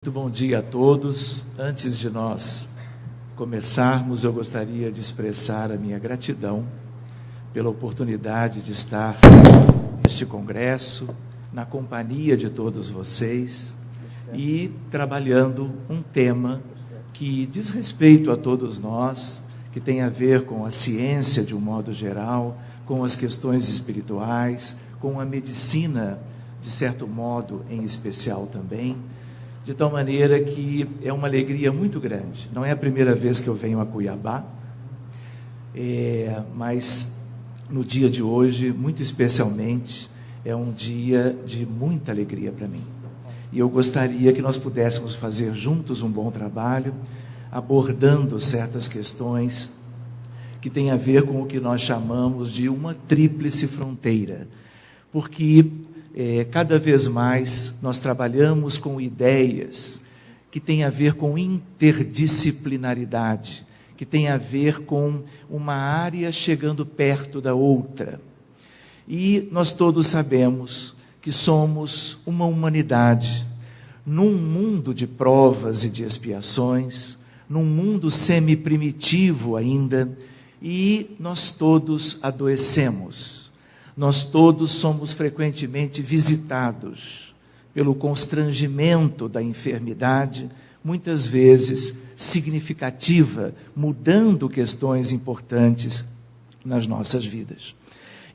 Muito bom dia a todos. Antes de nós começarmos, eu gostaria de expressar a minha gratidão pela oportunidade de estar neste congresso, na companhia de todos vocês e trabalhando um tema que diz respeito a todos nós, que tem a ver com a ciência de um modo geral, com as questões espirituais, com a medicina, de certo modo, em especial também, de tal maneira que é uma alegria muito grande. Não é a primeira vez que eu venho a Cuiabá, mas no dia de hoje, muito especialmente, é um dia de muita alegria para mim. E eu gostaria que nós pudéssemos fazer juntos um bom trabalho, abordando certas questões que têm a ver com o que nós chamamos de uma tríplice fronteira, porque cada vez mais nós trabalhamos com ideias que têm a ver com interdisciplinaridade, que têm a ver com uma área chegando perto da outra. E nós todos sabemos que somos uma humanidade num mundo de provas e de expiações, num mundo semi-primitivo ainda, e nós todos adoecemos. Nós todos somos frequentemente visitados pelo constrangimento da enfermidade, muitas vezes significativa, mudando questões importantes nas nossas vidas.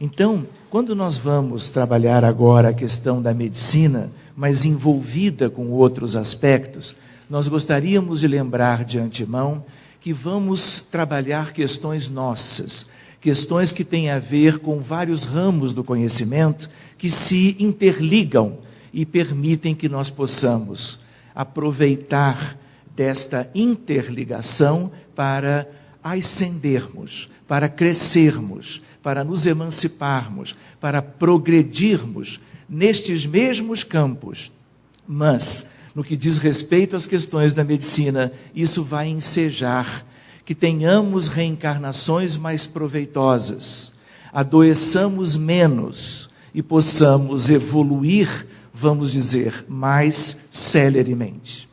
Então, quando nós vamos trabalhar agora a questão da medicina, mas envolvida com outros aspectos, nós gostaríamos de lembrar de antemão que vamos trabalhar questões nossas, questões que têm a ver com vários ramos do conhecimento que se interligam e permitem que nós possamos aproveitar desta interligação para ascendermos, para crescermos, para nos emanciparmos, para progredirmos nestes mesmos campos. Mas, no que diz respeito às questões da medicina, isso vai ensejar que tenhamos reencarnações mais proveitosas, adoeçamos menos e possamos evoluir, vamos dizer, mais celeremente.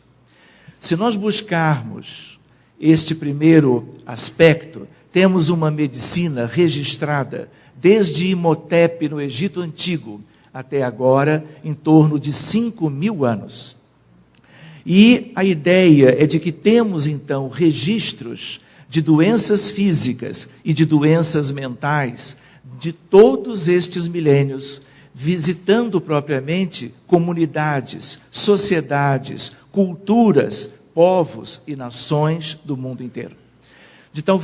Se nós buscarmos este primeiro aspecto, temos uma medicina registrada desde Imhotep no Egito Antigo até agora, em torno de 5.000 anos. E a ideia é de que temos, então, registros de doenças físicas e de doenças mentais de todos estes milênios, visitando propriamente comunidades, sociedades, culturas, povos e nações do mundo inteiro. De tal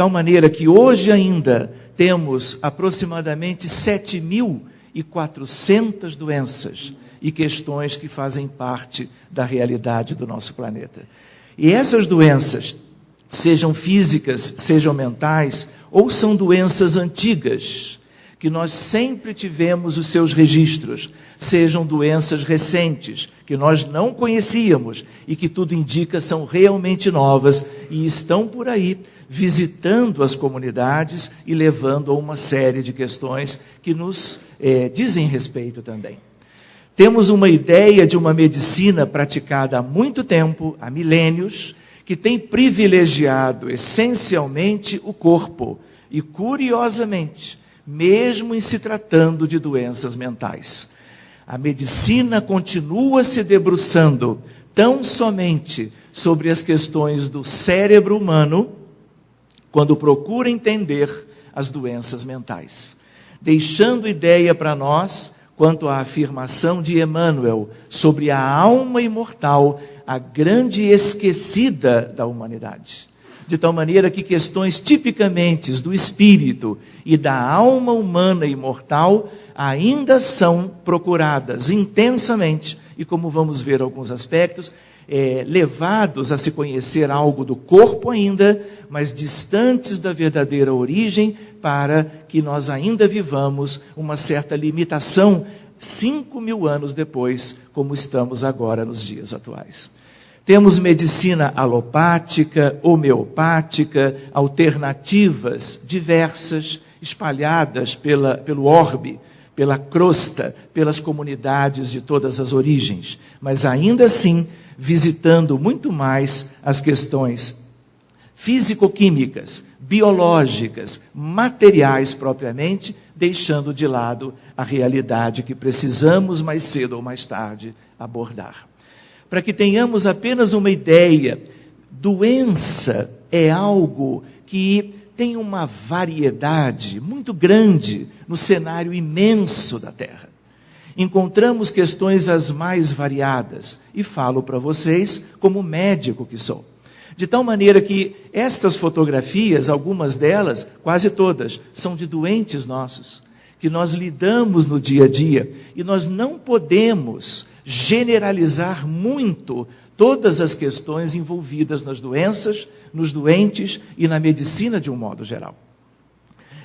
maneira que hoje ainda temos aproximadamente 7.400 doenças e questões que fazem parte da realidade do nosso planeta. E essas doenças, sejam físicas, sejam mentais, ou são doenças antigas, que nós sempre tivemos os seus registros, sejam doenças recentes, que nós não conhecíamos e que tudo indica são realmente novas e estão por aí visitando as comunidades e levando a uma série de questões que nos dizem respeito também. Temos uma ideia de uma medicina praticada há muito tempo, há milênios, que tem privilegiado essencialmente o corpo e, curiosamente, mesmo em se tratando de doenças mentais. A medicina continua se debruçando tão somente sobre as questões do cérebro humano, quando procura entender as doenças mentais, deixando ideia para nós quanto à afirmação de Emmanuel sobre a alma imortal, a grande esquecida da humanidade. De tal maneira que questões tipicamente do espírito e da alma humana imortal ainda são procuradas intensamente e, como vamos ver alguns aspectos, levados a se conhecer algo do corpo ainda, mas distantes da verdadeira origem, para que nós ainda vivamos uma certa limitação 5.000 anos depois, como estamos agora nos dias atuais. Temos medicina alopática, homeopática, alternativas diversas, espalhadas pelo orbe, pela crosta, pelas comunidades de todas as origens. Mas ainda assim, visitando muito mais as questões físico-químicas, biológicas, materiais propriamente, deixando de lado a realidade que precisamos mais cedo ou mais tarde abordar. Para que tenhamos apenas uma ideia, doença é algo que tem uma variedade muito grande no cenário imenso da Terra. Encontramos questões as mais variadas, e falo para vocês como médico que sou. De tal maneira que estas fotografias, algumas delas, quase todas, são de doentes nossos, que nós lidamos no dia a dia, e nós não podemos generalizar muito todas as questões envolvidas nas doenças, nos doentes e na medicina de um modo geral.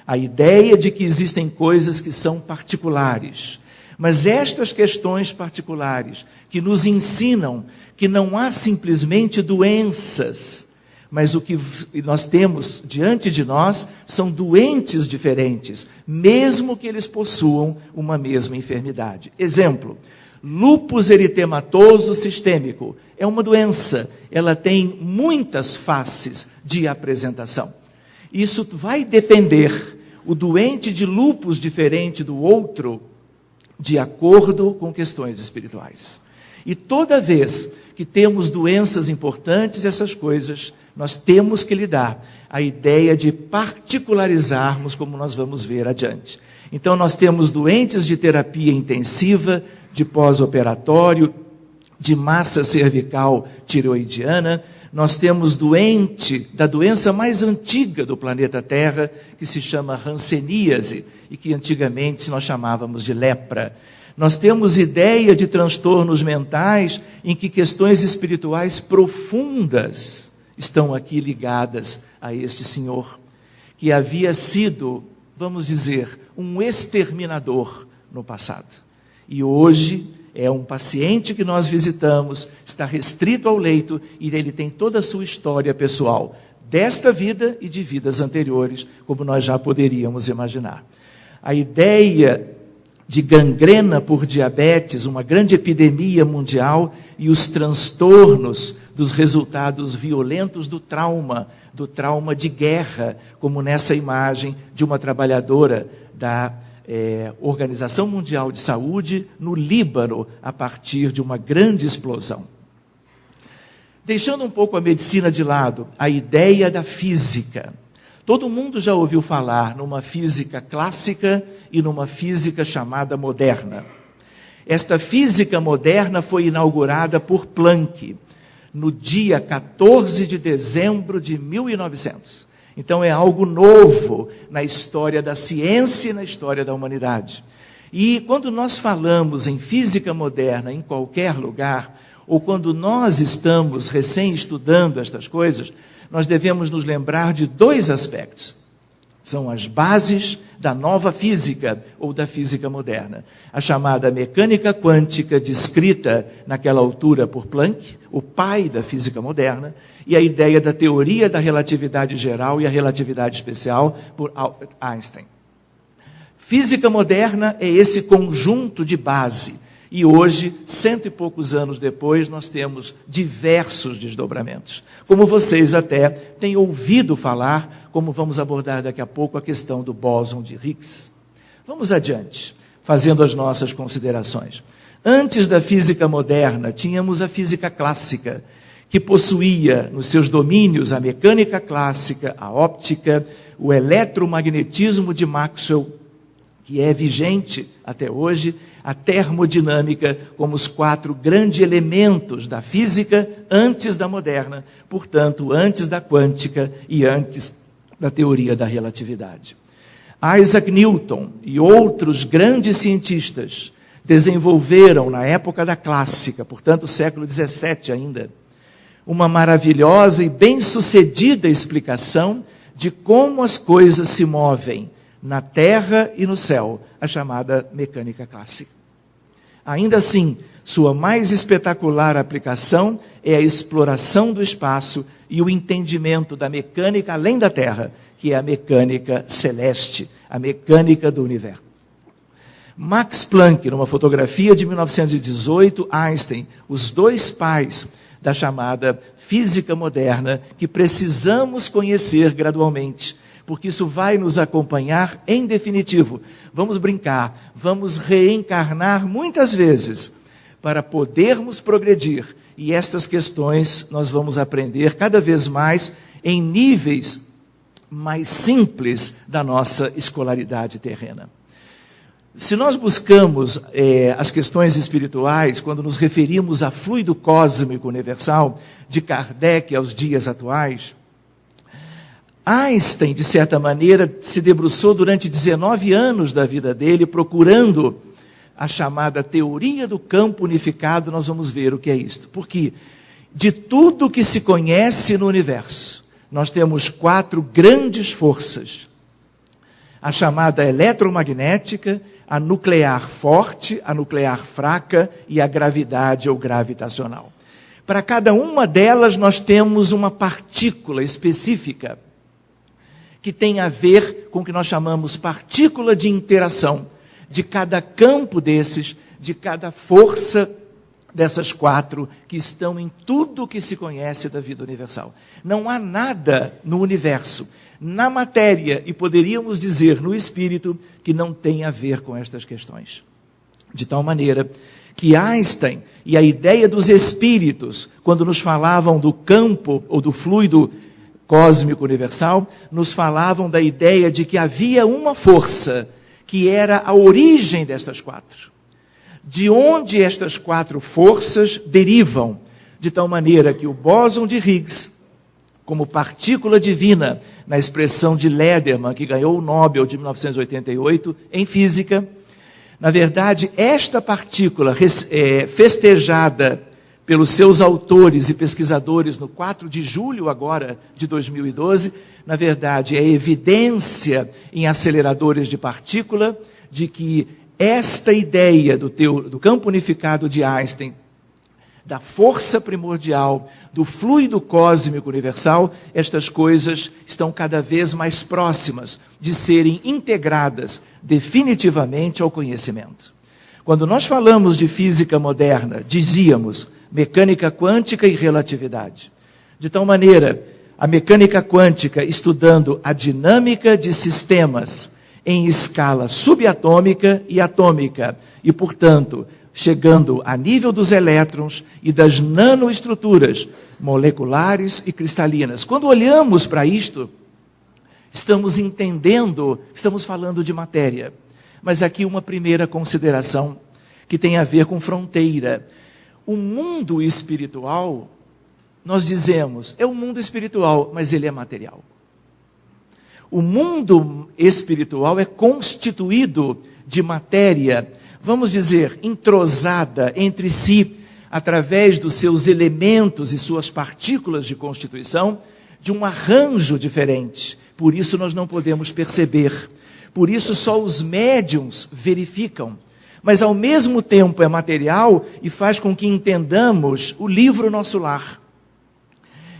A ideia de que existem coisas que são particulares, mas estas questões particulares que nos ensinam que não há simplesmente doenças, mas o que nós temos diante de nós são doentes diferentes, mesmo que eles possuam uma mesma enfermidade. Exemplo, lúpus eritematoso sistêmico é uma doença, ela tem muitas faces de apresentação. Isso vai depender, o doente de lúpus diferente do outro, de acordo com questões espirituais. E toda vez que temos doenças importantes, essas coisas, nós temos que lidar. A ideia de particularizarmos, como nós vamos ver adiante. Então, nós temos doentes de terapia intensiva, de pós-operatório, de massa cervical tireoidiana. Nós temos doente da doença mais antiga do planeta Terra, que se chama hanseníase, e que antigamente nós chamávamos de lepra. Nós temos ideia de transtornos mentais em que questões espirituais profundas estão aqui ligadas a este senhor, que havia sido, vamos dizer, um exterminador no passado. E hoje é um paciente que nós visitamos, está restrito ao leito e ele tem toda a sua história pessoal, desta vida e de vidas anteriores, como nós já poderíamos imaginar. A ideia de gangrena por diabetes, uma grande epidemia mundial, e os transtornos dos resultados violentos do trauma de guerra, como nessa imagem de uma trabalhadora da Organização Mundial de Saúde no Líbano, a partir de uma grande explosão. Deixando um pouco a medicina de lado, a ideia da física. Todo mundo já ouviu falar numa física clássica e numa física chamada moderna. Esta física moderna foi inaugurada por Planck no dia 14 de dezembro de 1900. Então é algo novo na história da ciência e na história da humanidade. E quando nós falamos em física moderna em qualquer lugar, ou quando nós estamos recém-estudando estas coisas, nós devemos nos lembrar de dois aspectos. São as bases da nova física, ou da física moderna. A chamada mecânica quântica, descrita naquela altura por Planck, o pai da física moderna, e a ideia da teoria da relatividade geral e a relatividade especial por Albert Einstein. Física moderna é esse conjunto de base. E hoje, 100 e poucos anos depois, nós temos diversos desdobramentos. Como vocês até têm ouvido falar, como vamos abordar daqui a pouco, a questão do bóson de Higgs. Vamos adiante, fazendo as nossas considerações. Antes da física moderna, tínhamos a física clássica, que possuía nos seus domínios a mecânica clássica, a óptica, o eletromagnetismo de Maxwell, que é vigente até hoje, a termodinâmica como os 4 grandes elementos da física antes da moderna, portanto, antes da quântica e antes da teoria da relatividade. Isaac Newton e outros grandes cientistas desenvolveram, na época da clássica, portanto, século XVII ainda, uma maravilhosa e bem-sucedida explicação de como as coisas se movem na terra e no céu, a chamada mecânica clássica. Ainda assim, sua mais espetacular aplicação é a exploração do espaço e o entendimento da mecânica além da Terra, que é a mecânica celeste, a mecânica do universo. Max Planck, numa fotografia de 1918, Einstein, os dois pais, da chamada física moderna, que precisamos conhecer gradualmente, porque isso vai nos acompanhar em definitivo. Vamos brincar, vamos reencarnar muitas vezes para podermos progredir. E estas questões nós vamos aprender cada vez mais em níveis mais simples da nossa escolaridade terrena. Se nós buscamos as questões espirituais, quando nos referimos a fluido cósmico universal, de Kardec aos dias atuais, Einstein, de certa maneira, se debruçou durante 19 anos da vida dele, procurando a chamada teoria do campo unificado. Nós vamos ver o que é isto. Porque de tudo que se conhece no universo, nós temos 4 grandes forças. A chamada eletromagnética, a nuclear forte, a nuclear fraca e a gravidade ou gravitacional. Para cada uma delas nós temos uma partícula específica que tem a ver com o que nós chamamos partícula de interação de cada campo desses, de cada força dessas 4 que estão em tudo que se conhece da vida universal. Não há nada no universo, na matéria, e poderíamos dizer no espírito, que não tem a ver com estas questões. De tal maneira que Einstein e a ideia dos espíritos, quando nos falavam do campo ou do fluido cósmico universal, nos falavam da ideia de que havia uma força que era a origem destas 4. De onde estas 4 forças derivam, de tal maneira que o bóson de Higgs, como partícula divina, na expressão de Lederman, que ganhou o Nobel de 1988 em física, na verdade, esta partícula festejada pelos seus autores e pesquisadores no 4 de julho agora de 2012, na verdade é evidência em aceleradores de partícula de que esta ideia do campo unificado de Einstein, da força primordial, do fluido cósmico universal, estas coisas estão cada vez mais próximas de serem integradas definitivamente ao conhecimento. Quando nós falamos de física moderna, dizíamos mecânica quântica e relatividade. De tal maneira, a mecânica quântica estudando a dinâmica de sistemas em escala subatômica e atômica, e, portanto, chegando a nível dos elétrons e das nanoestruturas moleculares e cristalinas. Quando olhamos para isto, estamos entendendo, estamos falando de matéria. Mas aqui uma primeira consideração que tem a ver com fronteira. O mundo espiritual, nós dizemos, é um mundo espiritual, mas ele é material. O mundo espiritual é constituído de matéria, vamos dizer, entrosada entre si, através dos seus elementos e suas partículas de constituição, de um arranjo diferente. Por isso nós não podemos perceber. Por isso só os médiuns verificam. Mas ao mesmo tempo é material e faz com que entendamos o livro Nosso Lar.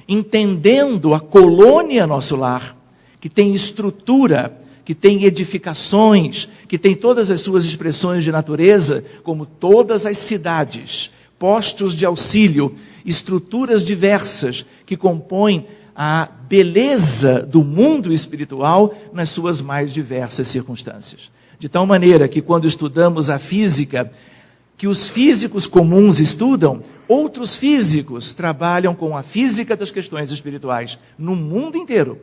Entendendo a colônia Nosso Lar, que tem estrutura, que tem edificações, que tem todas as suas expressões de natureza, como todas as cidades, postos de auxílio, estruturas diversas que compõem a beleza do mundo espiritual nas suas mais diversas circunstâncias. De tal maneira que quando estudamos a física, que os físicos comuns estudam, outros físicos trabalham com a física das questões espirituais no mundo inteiro,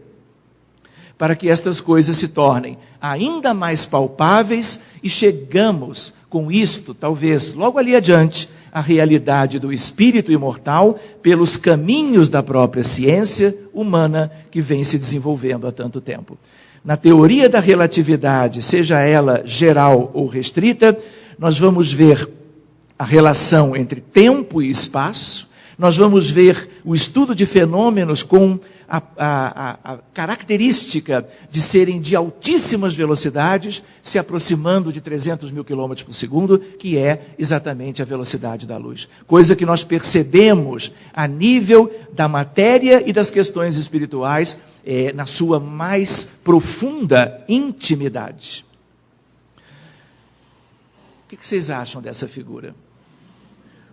para que estas coisas se tornem ainda mais palpáveis e chegamos com isto, talvez logo ali adiante, à realidade do espírito imortal pelos caminhos da própria ciência humana que vem se desenvolvendo há tanto tempo. Na teoria da relatividade, seja ela geral ou restrita, nós vamos ver a relação entre tempo e espaço, nós vamos ver o estudo de fenômenos com a característica de serem de altíssimas velocidades, se aproximando de 300 mil quilômetros por segundo, que é exatamente a velocidade da luz. Coisa que nós percebemos a nível da matéria e das questões espirituais, na sua mais profunda intimidade. O que vocês acham dessa figura?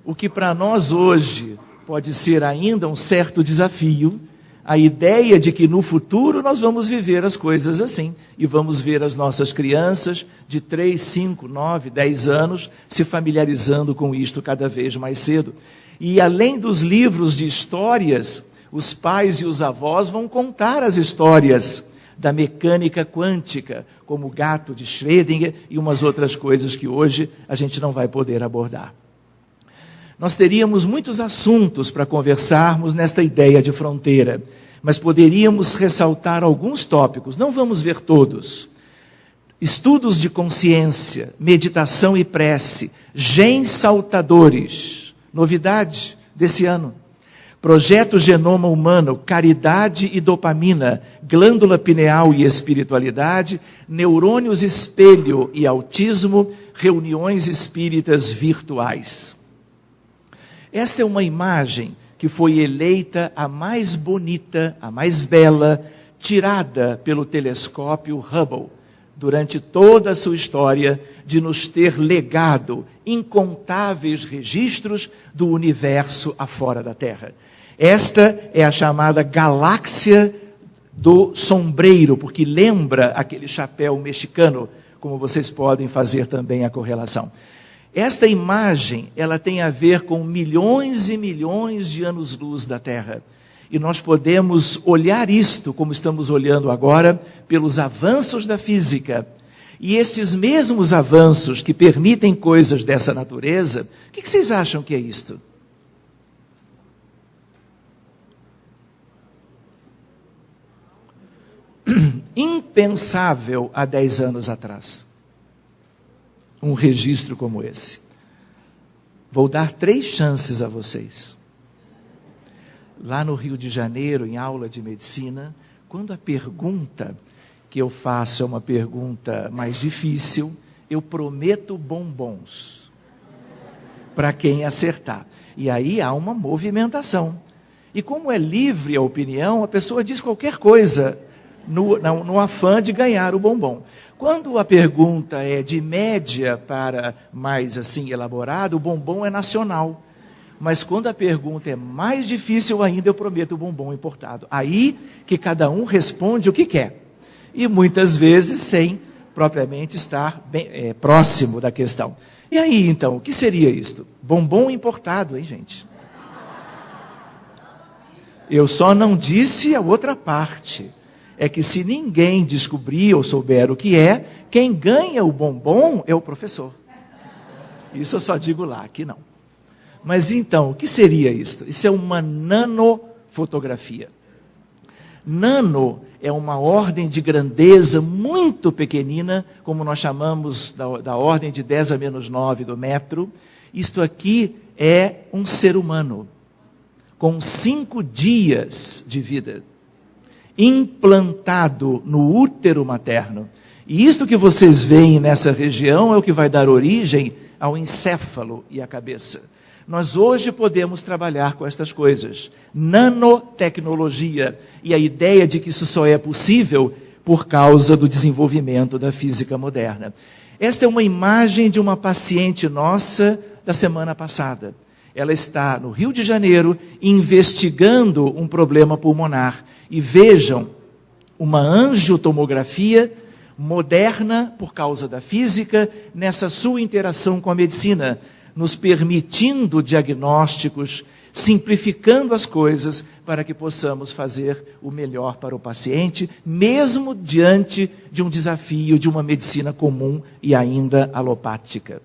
O que para nós hoje pode ser ainda um certo desafio a ideia de que no futuro nós vamos viver as coisas assim, e vamos ver as nossas crianças de 3, 5, 9, 10 anos se familiarizando com isto cada vez mais cedo. E além dos livros de histórias, os pais e os avós vão contar as histórias da mecânica quântica, como o gato de Schrödinger e umas outras coisas que hoje a gente não vai poder abordar. Nós teríamos muitos assuntos para conversarmos nesta ideia de fronteira, mas poderíamos ressaltar alguns tópicos, não vamos ver todos. Estudos de consciência, meditação e prece, genes saltadores, novidade desse ano. Projeto Genoma Humano, caridade e dopamina, glândula pineal e espiritualidade, neurônios espelho e autismo, reuniões espíritas virtuais. Esta é uma imagem que foi eleita a mais bonita, a mais bela, tirada pelo telescópio Hubble, durante toda a sua história de nos ter legado incontáveis registros do universo afora da Terra. Esta é a chamada galáxia do sombreiro, porque lembra aquele chapéu mexicano, como vocês podem fazer também a correlação. Esta imagem, ela tem a ver com milhões e milhões de anos-luz da Terra. E nós podemos olhar isto, como estamos olhando agora, pelos avanços da física. E estes mesmos avanços que permitem coisas dessa natureza, o que vocês acham que é isto? Impensável há 10 anos atrás. Um registro como esse. Vou dar 3 chances a vocês. Lá no Rio de Janeiro, em aula de medicina, quando a pergunta que eu faço é uma pergunta mais difícil, eu prometo bombons para quem acertar. E aí há uma movimentação. E como é livre a opinião, a pessoa diz qualquer coisa no afã de ganhar o bombom. Quando a pergunta é de média para mais assim elaborado, o bombom é nacional. Mas quando a pergunta é mais difícil ainda, eu prometo o bombom importado. Aí que cada um responde o que quer. E muitas vezes sem propriamente estar bem, próximo da questão. E aí então, o que seria isto? Bombom importado, hein, gente? Eu só não disse a outra parte. É que se ninguém descobrir ou souber o que é, quem ganha o bombom é o professor. Isso eu só digo lá, aqui não. Mas então, o que seria isso? Isso é uma nanofotografia. Nano é uma ordem de grandeza muito pequenina, como nós chamamos da ordem de 10 a menos 9 do metro. Isto aqui é um ser humano, com 5 dias de vida, implantado no útero materno. E isto que vocês veem nessa região é o que vai dar origem ao encéfalo e à cabeça. Nós hoje podemos trabalhar com estas coisas. Nanotecnologia. E a ideia de que isso só é possível por causa do desenvolvimento da física moderna. Esta é uma imagem de uma paciente nossa da semana passada. Ela está no Rio de Janeiro investigando um problema pulmonar. E vejam, uma angiotomografia moderna por causa da física, nessa sua interação com a medicina, nos permitindo diagnósticos, simplificando as coisas para que possamos fazer o melhor para o paciente, mesmo diante de um desafio de uma medicina comum e ainda alopática.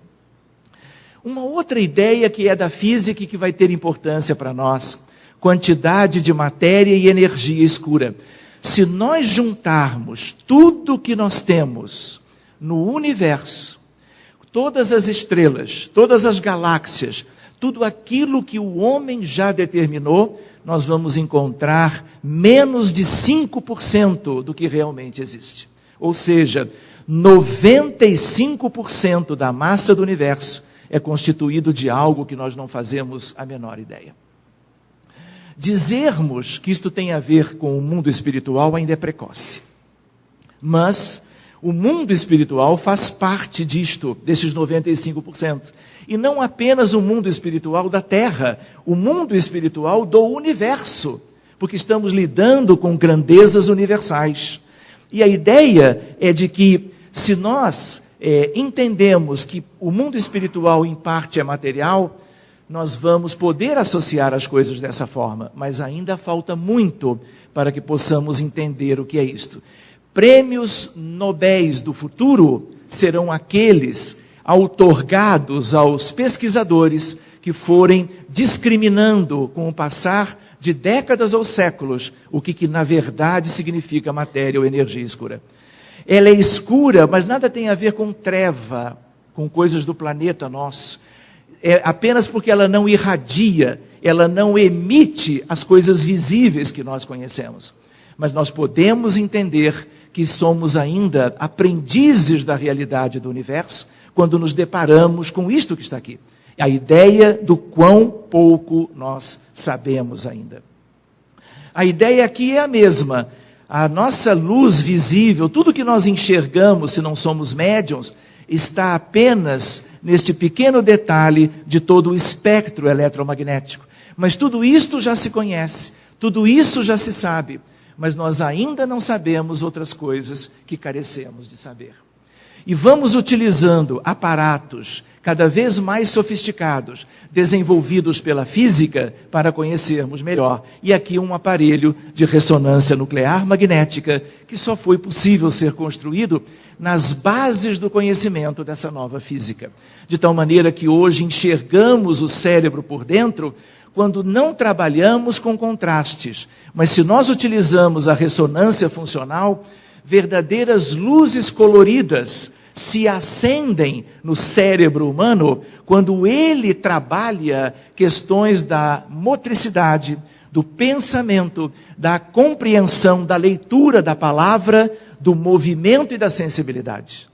Uma outra ideia que é da física e que vai ter importância para nós, quantidade de matéria e energia escura. Se nós juntarmos tudo que nós temos no universo, todas as estrelas, todas as galáxias, tudo aquilo que o homem já determinou, nós vamos encontrar menos de 5% do que realmente existe. Ou seja, 95% da massa do universo é constituído de algo que nós não fazemos a menor ideia. Dizermos que isto tem a ver com o mundo espiritual ainda é precoce. Mas O mundo espiritual faz parte disto, desses 95%. E não apenas o mundo espiritual da Terra, o mundo espiritual do universo, porque estamos lidando com grandezas universais. E a ideia é de que, se nós entendemos que o mundo espiritual em parte é material, nós vamos poder associar as coisas dessa forma, mas ainda falta muito para que possamos entender o que é isto. Prêmios Nobéis do futuro serão aqueles outorgados aos pesquisadores que forem discriminando com o passar de décadas ou séculos o que na verdade significa matéria ou energia escura. Ela é escura, mas nada tem a ver com treva, com coisas do planeta nosso. É apenas porque ela não irradia, ela não emite as coisas visíveis que nós conhecemos. Mas nós podemos entender que somos ainda aprendizes da realidade do universo quando nos deparamos com isto que está aqui. A ideia do quão pouco nós sabemos ainda. A ideia aqui é a mesma. A nossa luz visível, tudo que nós enxergamos, se não somos médiuns, está apenas neste pequeno detalhe de todo o espectro eletromagnético. Mas tudo isto já se conhece, tudo isso já se sabe, mas nós ainda não sabemos outras coisas que carecemos de saber. E vamos utilizando aparatos cada vez mais sofisticados, desenvolvidos pela física, para conhecermos melhor. E aqui um aparelho de ressonância nuclear magnética, que só foi possível ser construído nas bases do conhecimento dessa nova física. De tal maneira que hoje enxergamos o cérebro por dentro quando não trabalhamos com contrastes. Mas se nós utilizamos a ressonância funcional, verdadeiras luzes coloridas se acendem no cérebro humano quando ele trabalha questões da motricidade, do pensamento, da compreensão, da leitura da palavra, do movimento e da sensibilidade.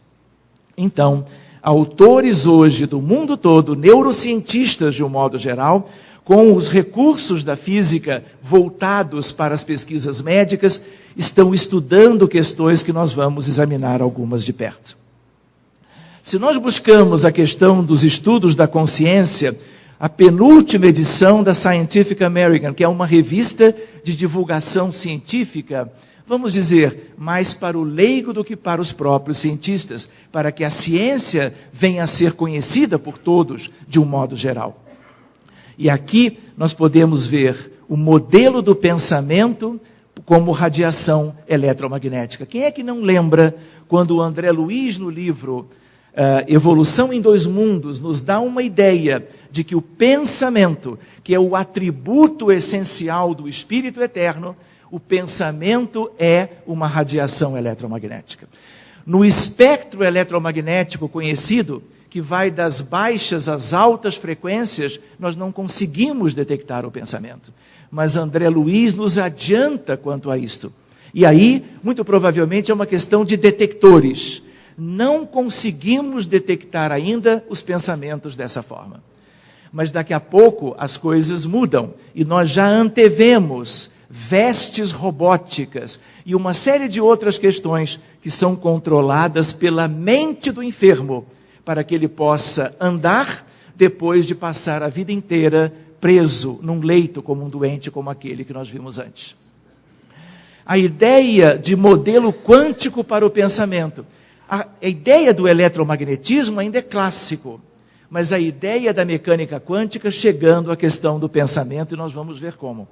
Então, autores hoje do mundo todo, neurocientistas de um modo geral, com os recursos da física voltados para as pesquisas médicas, estão estudando questões que nós vamos examinar algumas de perto. Se nós buscamos a questão dos estudos da consciência, a penúltima edição da Scientific American, que é uma revista de divulgação científica, vamos dizer, mais para o leigo do que para os próprios cientistas, para que a ciência venha a ser conhecida por todos de um modo geral. E aqui nós podemos ver o modelo do pensamento como radiação eletromagnética. Quem é que não lembra quando o André Luiz, no livro Evolução em Dois Mundos, nos dá uma ideia de que o pensamento, que é o atributo essencial do Espírito Eterno, o pensamento é uma radiação eletromagnética. No espectro eletromagnético conhecido, que vai das baixas às altas frequências, nós não conseguimos detectar o pensamento. Mas André Luiz nos adianta quanto a isto. E aí, muito provavelmente, é uma questão de detectores. Não conseguimos detectar ainda os pensamentos dessa forma. Mas daqui a pouco as coisas mudam e nós já antevemos vestes robóticas e uma série de outras questões que são controladas pela mente do enfermo, para que ele possa andar depois de passar a vida inteira preso num leito como um doente como aquele que nós vimos antes. A ideia de modelo quântico para o pensamento. A ideia do eletromagnetismo ainda é clássico, mas a ideia da mecânica quântica chegando à questão do pensamento, e nós vamos ver como.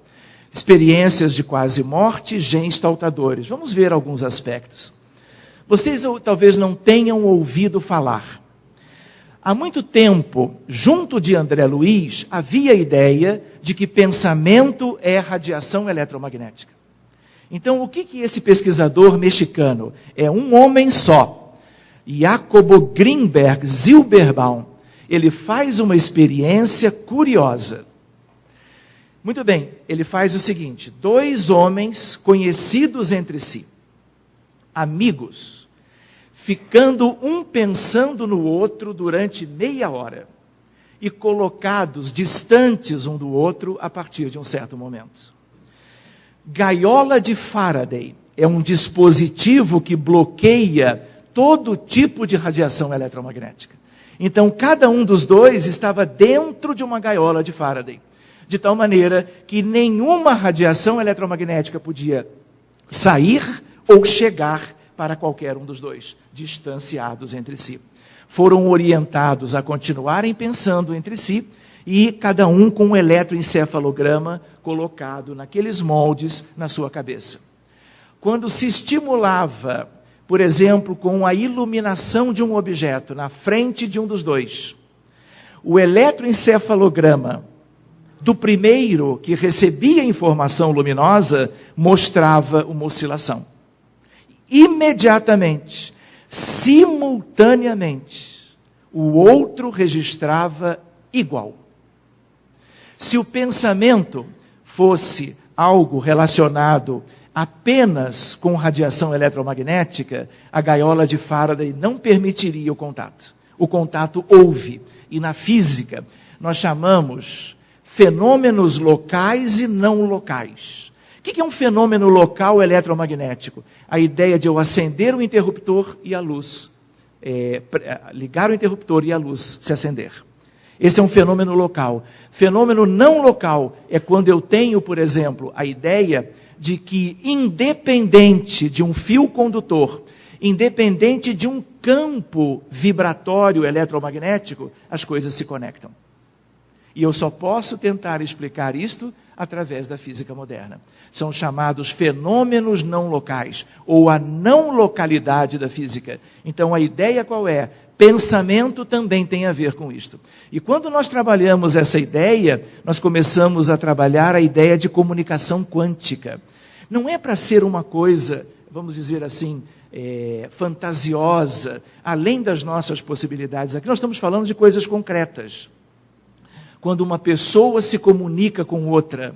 Experiências de quase morte, gestалтadores. Vamos ver alguns aspectos. Vocês talvez não tenham ouvido falar. Há muito tempo, junto de André Luiz, havia a ideia de que pensamento é radiação eletromagnética. Então, o que esse pesquisador mexicano, é um homem só, Jacobo Grinberg Zilberbaum, ele faz uma experiência curiosa. Muito bem, ele faz o seguinte: 2 homens conhecidos entre si, amigos, ficando um pensando no outro durante meia hora e colocados distantes um do outro a partir de um certo momento. Gaiola de Faraday é um dispositivo que bloqueia todo tipo de radiação eletromagnética. Então, cada um dos dois estava dentro de uma gaiola de Faraday, de tal maneira que nenhuma radiação eletromagnética podia sair ou chegar para qualquer um dos dois, distanciados entre si. Foram orientados a continuarem pensando entre si, e cada um com um eletroencefalograma colocado naqueles moldes na sua cabeça. Quando se estimulava, por exemplo, com a iluminação de um objeto na frente de um dos dois, o eletroencefalograma do primeiro, que recebia informação luminosa, mostrava uma oscilação. Imediatamente, simultaneamente, o outro registrava igual. Se o pensamento fosse algo relacionado apenas com radiação eletromagnética, a gaiola de Faraday não permitiria o contato. O contato houve. E na física, nós chamamos fenômenos locais e não locais. O que é um fenômeno local eletromagnético? A ideia de eu acender o interruptor e a luz, ligar o interruptor e a luz se acender. Esse é um fenômeno local. Fenômeno não local é quando eu tenho, por exemplo, a ideia de que, independente de um fio condutor, independente de um campo vibratório eletromagnético, as coisas se conectam. E eu só posso tentar explicar isto através da física moderna. São chamados fenômenos não locais, ou a não localidade da física. Então a ideia qual é? Pensamento também tem a ver com isto. E quando nós trabalhamos essa ideia, nós começamos a trabalhar a ideia de comunicação quântica. Não é para ser uma coisa, vamos dizer assim, fantasiosa, além das nossas possibilidades. Aqui nós estamos falando de coisas concretas. Quando uma pessoa se comunica com outra,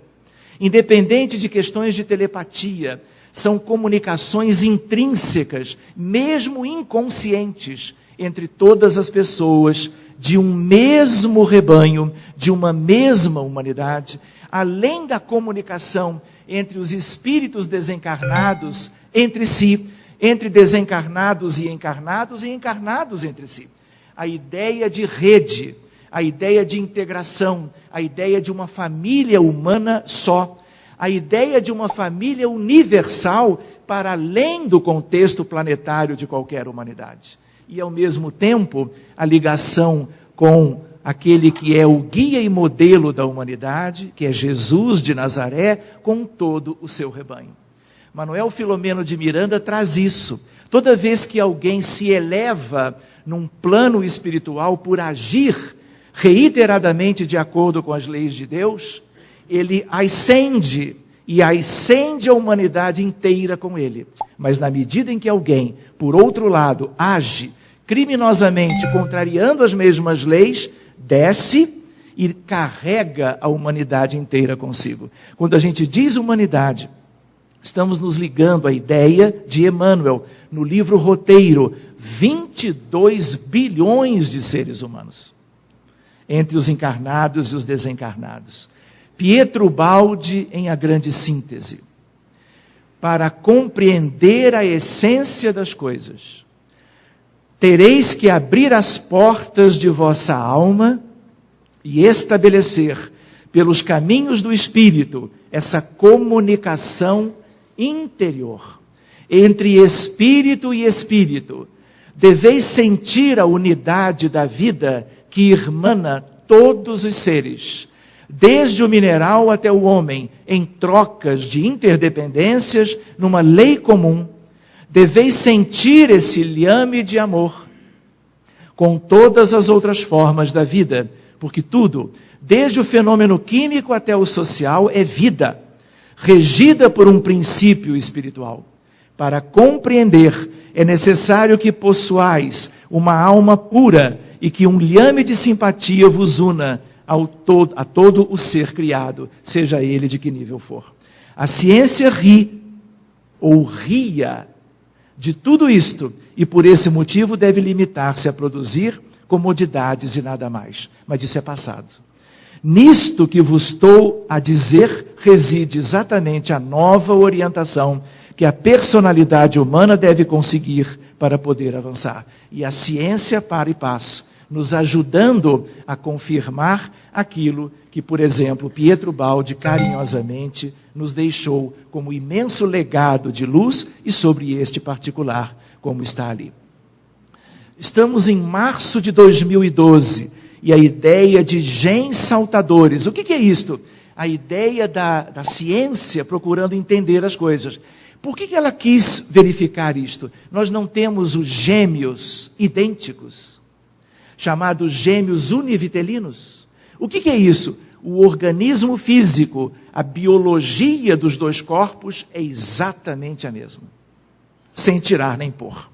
independente de questões de telepatia, são comunicações intrínsecas, mesmo inconscientes, entre todas as pessoas de um mesmo rebanho, de uma mesma humanidade, além da comunicação entre os espíritos desencarnados entre si, entre desencarnados e encarnados entre si. A ideia de rede, a ideia de integração, a ideia de uma família humana só, a ideia de uma família universal para além do contexto planetário de qualquer humanidade. E, ao mesmo tempo, a ligação com aquele que é o guia e modelo da humanidade, que é Jesus de Nazaré, com todo o seu rebanho. Manuel Filomeno de Miranda traz isso. Toda vez que alguém se eleva num plano espiritual por agir reiteradamente de acordo com as leis de Deus, ele ascende e ascende a humanidade inteira com ele. Mas na medida em que alguém, por outro lado, age criminosamente, contrariando as mesmas leis, desce e carrega a humanidade inteira consigo. Quando a gente diz humanidade, estamos nos ligando à ideia de Emmanuel, no livro Roteiro, 22 bilhões de seres humanos, entre os encarnados e os desencarnados. Pietro Baldi, em A Grande Síntese: para compreender a essência das coisas, tereis que abrir as portas de vossa alma e estabelecer, pelos caminhos do Espírito, essa comunicação interior entre espírito e espírito. Deveis sentir a unidade da vida que irmana todos os seres, desde o mineral até o homem, em trocas de interdependências, numa lei comum. Deveis sentir esse liame de amor com todas as outras formas da vida, porque tudo, desde o fenômeno químico até o social, é vida, regida por um princípio espiritual. Para compreender, é necessário que possuais uma alma pura e que um liame de simpatia vos una a todo o ser criado, seja ele de que nível for. A ciência ri, ou ria, de tudo isto, e por esse motivo deve limitar-se a produzir comodidades e nada mais. Mas isso é passado. Nisto que vos estou a dizer reside exatamente a nova orientação que a personalidade humana deve conseguir para poder avançar. E a ciência, para e passo, nos ajudando a confirmar aquilo que, por exemplo, Pietro Baldi carinhosamente nos deixou como imenso legado de luz e sobre este particular, como está ali. Estamos em março de 2012 e a ideia de genes saltadores. O que é isto? A ideia da ciência procurando entender as coisas. Por que ela quis verificar isto? Nós não temos os gêmeos idênticos, chamados gêmeos univitelinos. O que é isso? O organismo físico, a biologia dos dois corpos é exatamente a mesma, sem tirar nem pôr.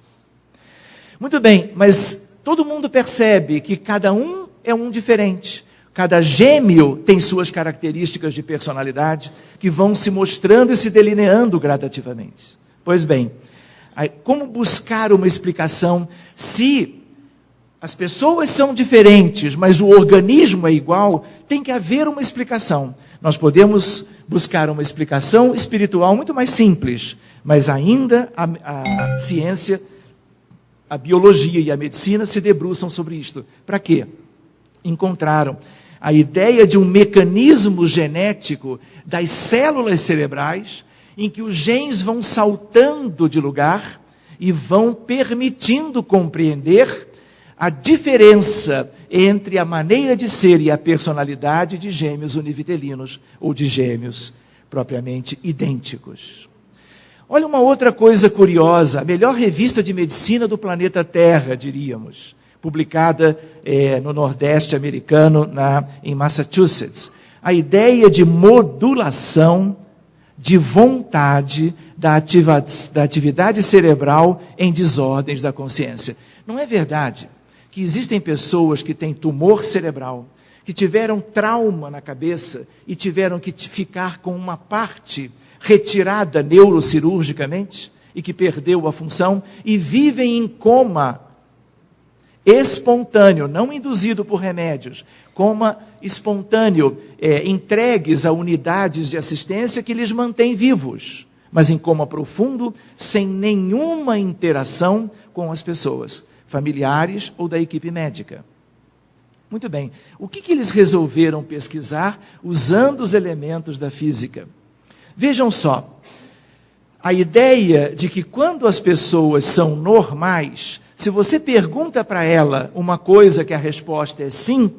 Muito bem, mas todo mundo percebe que cada um é um diferente. Cada gêmeo tem suas características de personalidade que vão se mostrando e se delineando gradativamente. Pois bem, como buscar uma explicação se as pessoas são diferentes, mas o organismo é igual? Tem que haver uma explicação. Nós podemos buscar uma explicação espiritual muito mais simples, mas ainda a ciência, a biologia e a medicina se debruçam sobre isto. Para quê? Encontraram a ideia de um mecanismo genético das células cerebrais, em que os genes vão saltando de lugar e vão permitindo compreender a diferença entre a maneira de ser e a personalidade de gêmeos univitelinos, ou de gêmeos propriamente idênticos. Olha uma outra coisa curiosa, a melhor revista de medicina do planeta Terra, diríamos, publicada no Nordeste americano, em Massachusetts. A ideia de modulação de vontade da atividade cerebral em desordens da consciência. Não é verdade que existem pessoas que têm tumor cerebral, que tiveram trauma na cabeça e tiveram que ficar com uma parte retirada neurocirurgicamente e que perdeu a função e vivem em coma espontâneo, não induzido por remédios, coma espontâneo, entregues a unidades de assistência que lhes mantém vivos, mas em coma profundo, sem nenhuma interação com as pessoas, familiares ou da equipe médica. Muito bem, o que eles resolveram pesquisar usando os elementos da física? Vejam só, a ideia de que quando as pessoas são normais, se você pergunta para ela uma coisa que a resposta é sim,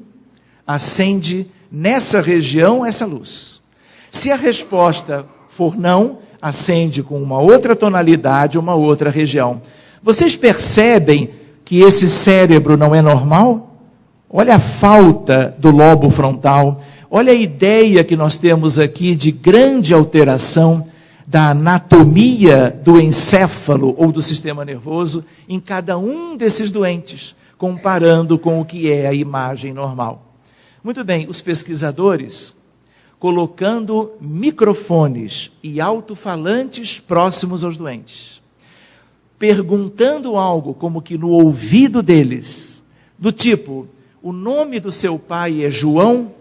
acende nessa região essa luz. Se a resposta for não, acende com uma outra tonalidade, uma outra região. Vocês percebem que esse cérebro não é normal? Olha a falta do lobo frontal, olha a ideia que nós temos aqui de grande alteração da anatomia do encéfalo ou do sistema nervoso em cada um desses doentes, comparando com o que é a imagem normal. Muito bem, os pesquisadores, colocando microfones e alto-falantes próximos aos doentes, perguntando algo como que no ouvido deles, do tipo, o nome do seu pai é João,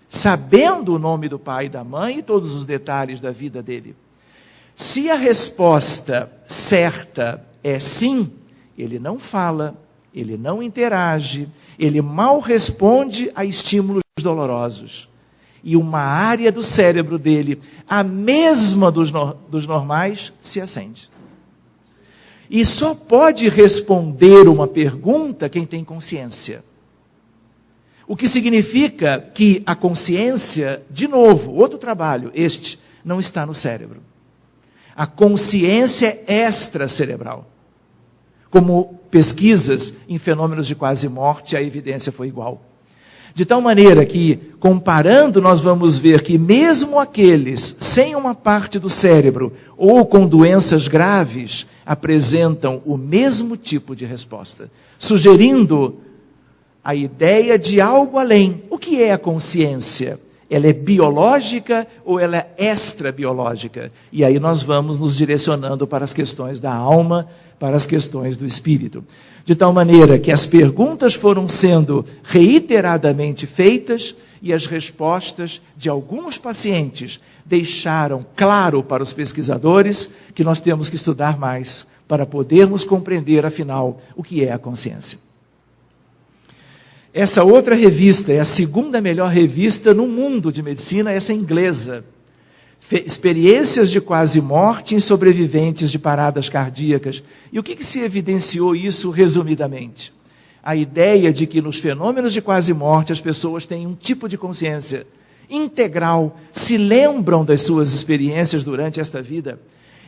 sabendo o nome do pai e da mãe e todos os detalhes da vida dele. Se a resposta certa é sim, ele não fala, ele não interage, ele mal responde a estímulos dolorosos. E uma área do cérebro dele, a mesma dos normais, se acende. E só pode responder uma pergunta quem tem consciência. O que significa que a consciência, de novo, outro trabalho, este, não está no cérebro. A consciência é extracerebral. Como pesquisas em fenômenos de quase morte, a evidência foi igual. De tal maneira que, comparando, nós vamos ver que mesmo aqueles sem uma parte do cérebro ou com doenças graves, apresentam o mesmo tipo de resposta, sugerindo a ideia de algo além. O que é a consciência? Ela é biológica ou ela é extrabiológica? E aí nós vamos nos direcionando para as questões da alma, para as questões do espírito. De tal maneira que as perguntas foram sendo reiteradamente feitas e as respostas de alguns pacientes deixaram claro para os pesquisadores que nós temos que estudar mais, para podermos compreender, afinal, o que é a consciência. Essa outra revista é a segunda melhor revista no mundo de medicina, essa é inglesa. Experiências de quase morte em sobreviventes de paradas cardíacas. E o que se evidenciou isso resumidamente? A ideia de que nos fenômenos de quase morte as pessoas têm um tipo de consciência integral, se lembram das suas experiências durante esta vida,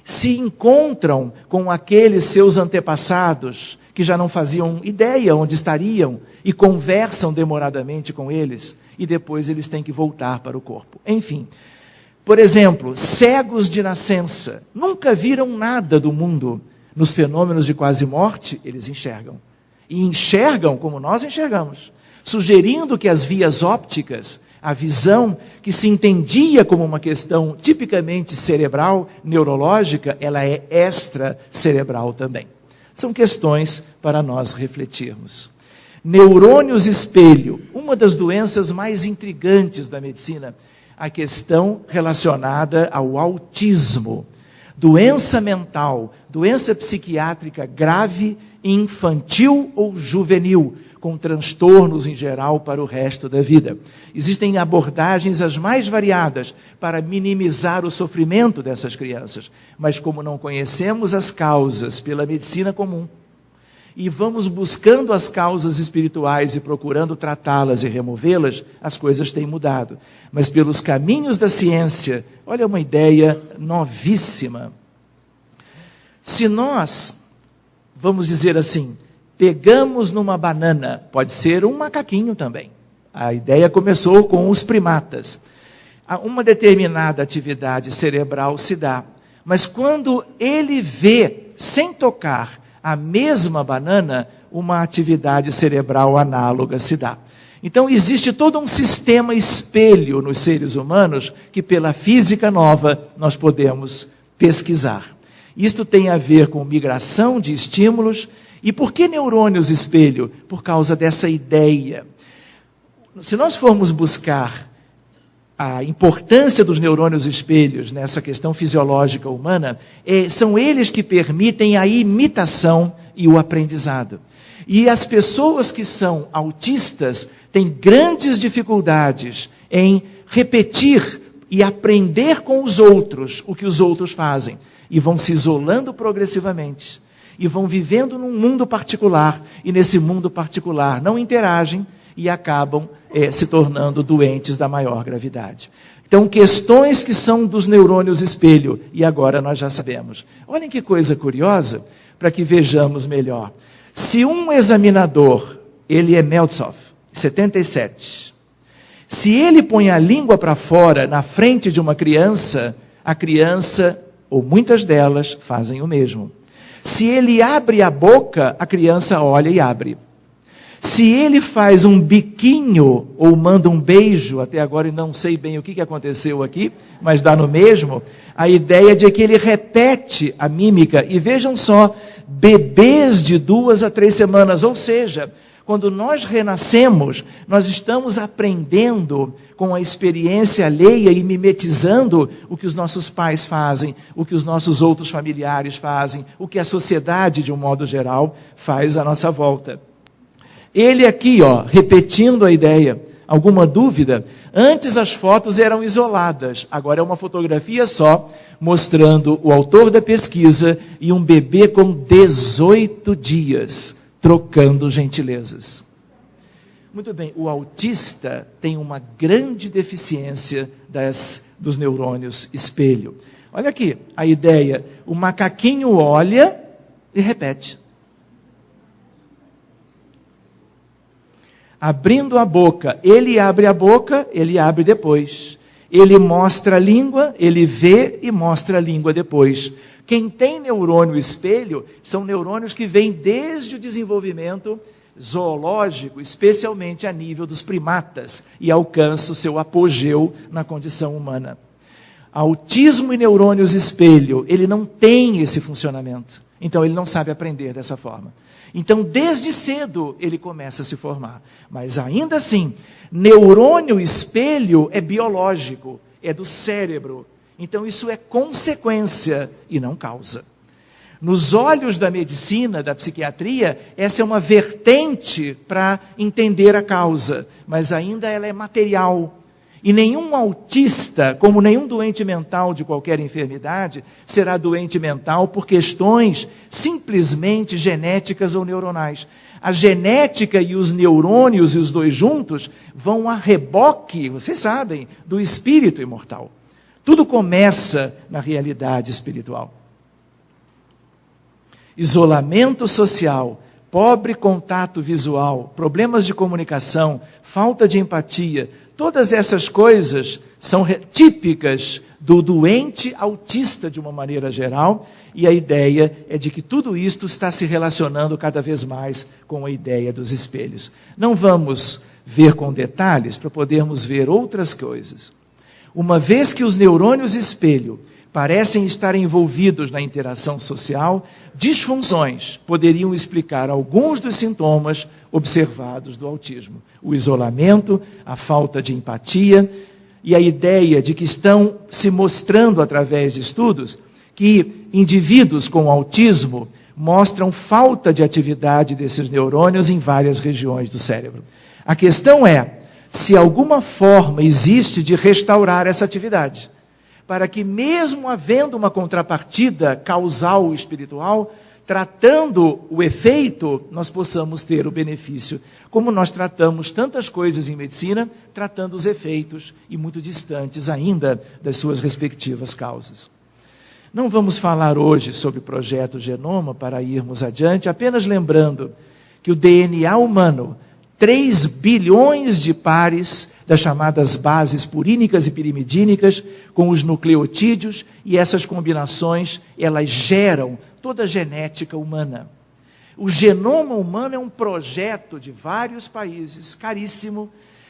se encontram com aqueles seus antepassados que já não faziam ideia onde estariam e conversam demoradamente com eles e depois eles têm que voltar para o corpo. Enfim, por exemplo, cegos de nascença, nunca viram nada do mundo. Nos fenômenos de quase morte, eles enxergam. E enxergam como nós enxergamos, sugerindo que as vias ópticas, a visão que se entendia como uma questão tipicamente cerebral, neurológica, ela é extracerebral também. São questões para nós refletirmos. Neurônios espelho, uma das doenças mais intrigantes da medicina, a questão relacionada ao autismo. Doença mental, doença psiquiátrica grave, infantil ou juvenil, com transtornos em geral para o resto da vida. Existem abordagens as mais variadas para minimizar o sofrimento dessas crianças, mas como não conhecemos as causas pela medicina comum, e vamos buscando as causas espirituais e procurando tratá-las e removê-las, as coisas têm mudado. Mas pelos caminhos da ciência, olha uma ideia novíssima. Se nós, vamos dizer assim, pegamos numa banana, pode ser um macaquinho também. A ideia começou com os primatas. Uma determinada atividade cerebral se dá, mas quando ele vê, sem tocar, a mesma banana, uma atividade cerebral análoga se dá. Então existe todo um sistema espelho nos seres humanos que pela física nova nós podemos pesquisar. Isto tem a ver com migração de estímulos. E por que neurônios espelho? Por causa dessa ideia. Se nós formos buscar a importância dos neurônios espelhos nessa questão fisiológica humana, são eles que permitem a imitação e o aprendizado. E as pessoas que são autistas têm grandes dificuldades em repetir e aprender com os outros o que os outros fazem. E vão se isolando progressivamente. E vão vivendo num mundo particular. E nesse mundo particular não interagem e acabam se tornando doentes da maior gravidade. Então, questões que são dos neurônios espelho. E agora nós já sabemos. Olhem que coisa curiosa, para que vejamos melhor. Se um examinador, ele é Meltzoff, 77. Se ele põe a língua para fora, na frente de uma criança, a criança, ou muitas delas, fazem o mesmo. Se ele abre a boca, a criança olha e abre. Se ele faz um biquinho ou manda um beijo, até agora eu não sei bem o que aconteceu aqui, mas dá no mesmo, a ideia de que ele repete a mímica. E vejam só, bebês de 2 a 3 semanas, ou seja, quando nós renascemos, nós estamos aprendendo com a experiência alheia e mimetizando o que os nossos pais fazem, o que os nossos outros familiares fazem, o que a sociedade, de um modo geral, faz à nossa volta. Ele aqui, repetindo a ideia. Alguma dúvida? Antes as fotos eram isoladas, agora é uma fotografia só, mostrando o autor da pesquisa e um bebê com 18 dias, trocando gentilezas. Muito bem, o autista tem uma grande deficiência dos neurônios espelho. Olha aqui, a ideia, o macaquinho olha e repete. Abrindo a boca, ele abre a boca, ele abre depois. Ele mostra a língua, ele vê e mostra a língua depois. Quem tem neurônio espelho, são neurônios que vêm desde o desenvolvimento zoológico, especialmente a nível dos primatas, e alcança o seu apogeu na condição humana. Autismo e neurônios espelho, ele não tem esse funcionamento. Então ele não sabe aprender dessa forma. Então, desde cedo, ele começa a se formar. Mas, ainda assim, neurônio espelho é biológico, é do cérebro. Então, isso é consequência e não causa. Nos olhos da medicina, da psiquiatria, essa é uma vertente para entender a causa, mas ainda ela é material. E nenhum autista, como nenhum doente mental de qualquer enfermidade, será doente mental por questões simplesmente genéticas ou neuronais. A genética e os neurônios, e os dois juntos, vão a reboque, vocês sabem, do espírito imortal. Tudo começa na realidade espiritual. Isolamento social, pobre contato visual, problemas de comunicação, falta de empatia, todas essas coisas são típicas do doente autista de uma maneira geral, e a ideia é de que tudo isto está se relacionando cada vez mais com a ideia dos espelhos. Não vamos ver com detalhes para podermos ver outras coisas. Uma vez que os neurônios espelho parecem estar envolvidos na interação social, disfunções poderiam explicar alguns dos sintomas observados do autismo. O isolamento, a falta de empatia e a ideia de que estão se mostrando através de estudos que indivíduos com autismo mostram falta de atividade desses neurônios em várias regiões do cérebro. A questão é se alguma forma existe de restaurar essa atividade, para que mesmo havendo uma contrapartida causal espiritual, tratando o efeito, nós possamos ter o benefício. Como nós tratamos tantas coisas em medicina, tratando os efeitos, e muito distantes ainda das suas respectivas causas. Não vamos falar hoje sobre o projeto Genoma para irmos adiante, apenas lembrando que o DNA humano, 3 bilhões de pares das chamadas bases purínicas e pirimidínicas com os nucleotídeos, e essas combinações, elas geram toda a genética humana. O genoma humano é um projeto de vários países, caríssimo,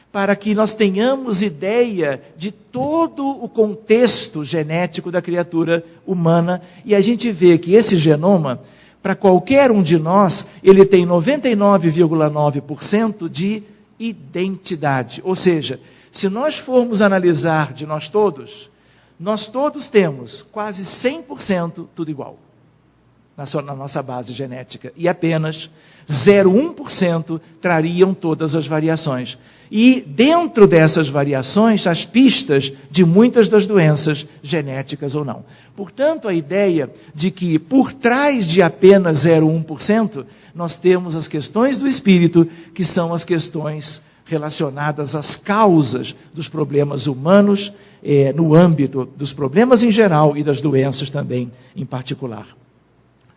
para que nós tenhamos ideia de todo o contexto genético da criatura humana, e a gente vê que esse genoma, para qualquer um de nós, ele tem 99,9% de identidade. Ou seja, se nós formos analisar de nós todos temos quase 100% tudo igual na nossa base genética, e apenas 0,1% trariam todas as variações. E dentro dessas variações, as pistas de muitas das doenças genéticas ou não. Portanto, a ideia de que por trás de apenas 0,1%, nós temos as questões do espírito, que são as questões relacionadas às causas dos problemas humanos, no âmbito dos problemas em geral e das doenças também em particular.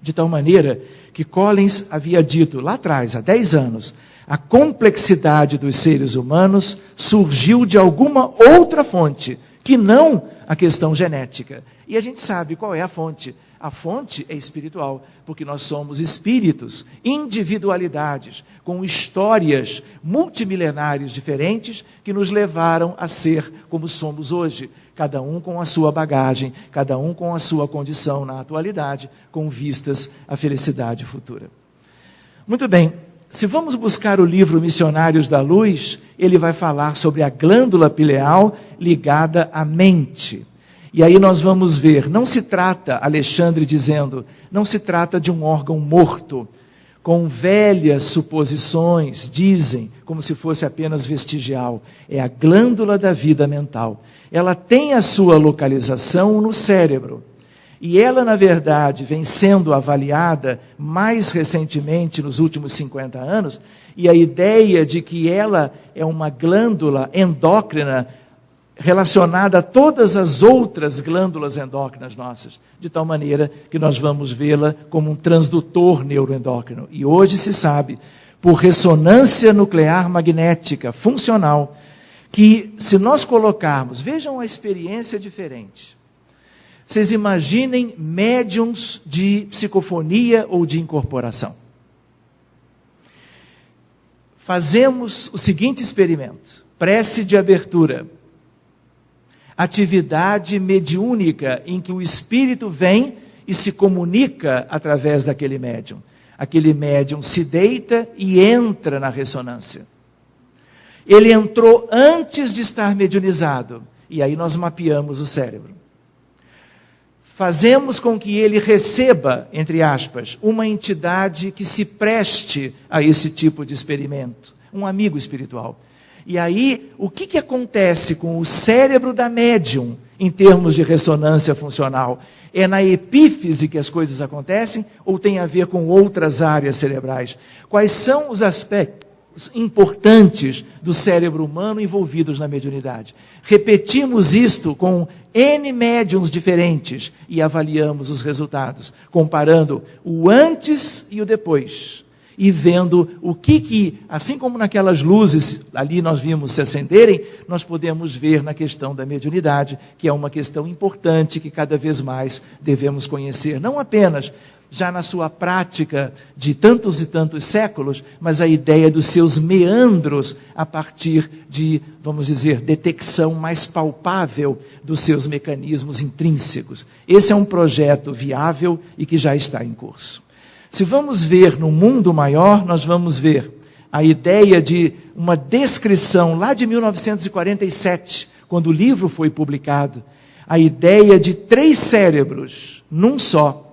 De tal maneira que Collins havia dito lá atrás, há 10 anos, a complexidade dos seres humanos surgiu de alguma outra fonte, que não a questão genética. E a gente sabe qual é a fonte. A fonte é espiritual, porque nós somos espíritos, individualidades, com histórias multimilenares diferentes que nos levaram a ser como somos hoje, cada um com a sua bagagem, cada um com a sua condição na atualidade, com vistas à felicidade futura. Muito bem, se vamos buscar o livro Missionários da Luz, ele vai falar sobre a glândula pineal ligada à mente. E aí nós vamos ver, não se trata, Alexandre dizendo, não se trata de um órgão morto, com velhas suposições, dizem, como se fosse apenas vestigial. É a glândula da vida mental. Ela tem a sua localização no cérebro. E ela, na verdade, vem sendo avaliada mais recentemente, nos últimos 50 anos, e a ideia de que ela é uma glândula endócrina relacionada a todas as outras glândulas endócrinas nossas, de tal maneira que nós vamos vê-la como um transdutor neuroendócrino. E hoje se sabe, por ressonância nuclear magnética funcional, que se nós colocarmos, vejam a experiência diferente. Vocês imaginem médiums de psicofonia ou de incorporação. Fazemos o seguinte experimento, prece de abertura. Atividade mediúnica em que o espírito vem e se comunica através daquele médium. Aquele médium se deita e entra na ressonância. Ele entrou antes de estar mediunizado, e aí nós mapeamos o cérebro. fazemos com que ele receba, entre aspas, uma entidade que se preste a esse tipo de experimento, um amigo espiritual. E aí, o que acontece com o cérebro da médium, em termos de ressonância funcional? É na epífise que as coisas acontecem ou tem a ver com outras áreas cerebrais? Quais são os aspectos importantes do cérebro humano envolvidos na mediunidade? Repetimos isto com N médiums diferentes e avaliamos os resultados, comparando o antes e o depois. E vendo o que, assim como naquelas luzes ali nós vimos se acenderem, nós podemos ver na questão da mediunidade, que é uma questão importante que cada vez mais devemos conhecer. Não apenas já na sua prática de tantos e tantos séculos, mas a ideia dos seus meandros a partir de, vamos dizer, detecção mais palpável dos seus mecanismos intrínsecos. Esse é um projeto viável e que já está em curso. Se vamos ver no mundo maior, nós vamos ver a ideia de uma descrição lá de 1947, quando o livro foi publicado, a ideia de 3 cérebros num só,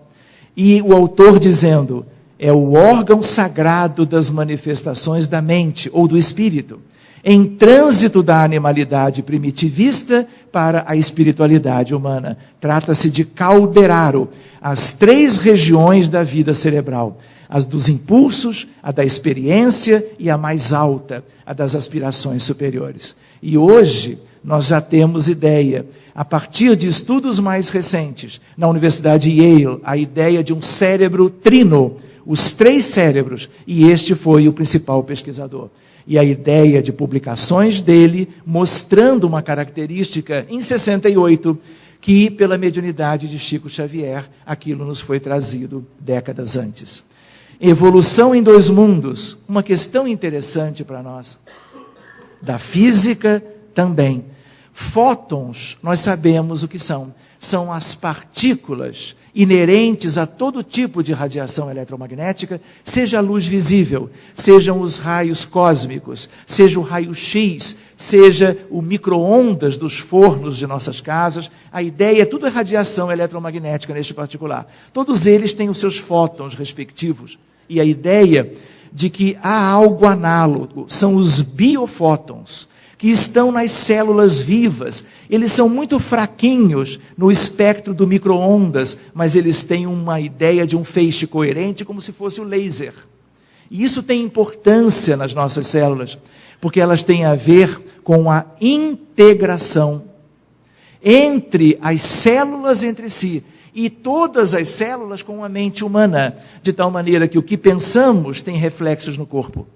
e o autor dizendo, é o órgão sagrado das manifestações da mente ou do espírito, em trânsito da animalidade primitivista para a espiritualidade humana. Trata-se de Calderaro, as 3 regiões da vida cerebral, as dos impulsos, a da experiência e a mais alta, a das aspirações superiores. E hoje nós já temos ideia, a partir de estudos mais recentes, na Universidade Yale, a ideia de um cérebro trino, os 3 cérebros, e este foi o principal pesquisador. E a ideia de publicações dele, mostrando uma característica em 68, que pela mediunidade de Chico Xavier, aquilo nos foi trazido décadas antes. Evolução em 2 mundos, uma questão interessante para nós. Da física também. Fótons, nós sabemos o que são. São as partículas inerentes a todo tipo de radiação eletromagnética, seja a luz visível, sejam os raios cósmicos, seja o raio-x, seja o micro-ondas dos fornos de nossas casas. A ideia, tudo é radiação eletromagnética neste particular. Todos eles têm os seus fótons respectivos. E a ideia de que há algo análogo, são os biofótons, que estão nas células vivas. Eles são muito fraquinhos no espectro do micro-ondas, mas eles têm uma ideia de um feixe coerente, como se fosse o laser. E isso tem importância nas nossas células, porque elas têm a ver com a integração entre as células entre si, e todas as células com a mente humana, de tal maneira que o que pensamos tem reflexos no corpo.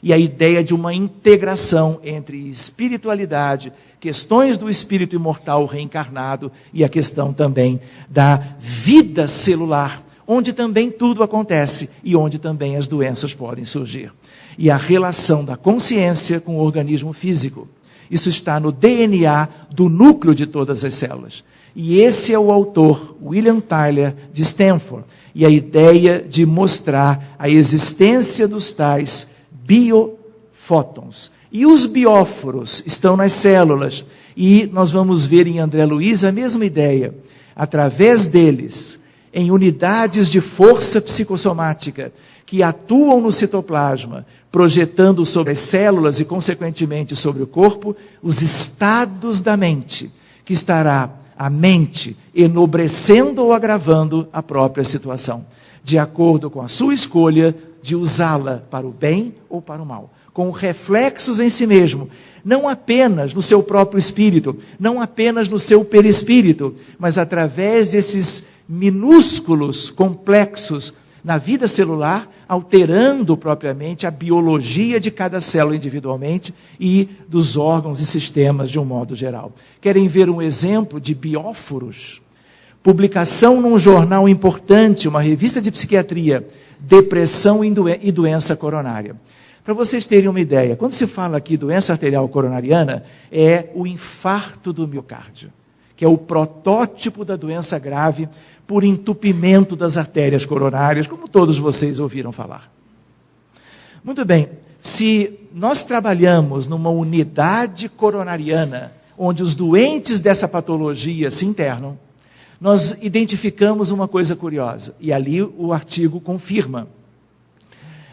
E a ideia de uma integração entre espiritualidade, questões do espírito imortal reencarnado e a questão também da vida celular, onde também tudo acontece e onde também as doenças podem surgir. E a relação da consciência com o organismo físico. Isso está no DNA do núcleo de todas as células. E esse é o autor, William Tyler, de Stanford. E a ideia de mostrar a existência dos tais biofótons. E os bióforos estão nas células. E nós vamos ver em André Luiz a mesma ideia. Através deles, em unidades de força psicossomática, que atuam no citoplasma, projetando sobre as células e, consequentemente, sobre o corpo, os estados da mente, que estará a mente enobrecendo ou agravando a própria situação, de acordo com a sua escolha de usá-la para o bem ou para o mal, com reflexos em si mesmo, não apenas no seu próprio espírito, não apenas no seu perispírito, mas através desses minúsculos complexos na vida celular, alterando propriamente a biologia de cada célula individualmente e dos órgãos e sistemas de um modo geral. Querem ver um exemplo de bióforos? Publicação num jornal importante, uma revista de psiquiatria, Depressão e Doença Coronária. Para vocês terem uma ideia, quando se fala aqui doença arterial coronariana, é o infarto do miocárdio, que é o protótipo da doença grave por entupimento das artérias coronárias, como todos vocês ouviram falar. Muito bem, se nós trabalhamos numa unidade coronariana, onde os doentes dessa patologia se internam, nós identificamos uma coisa curiosa, e ali o artigo confirma.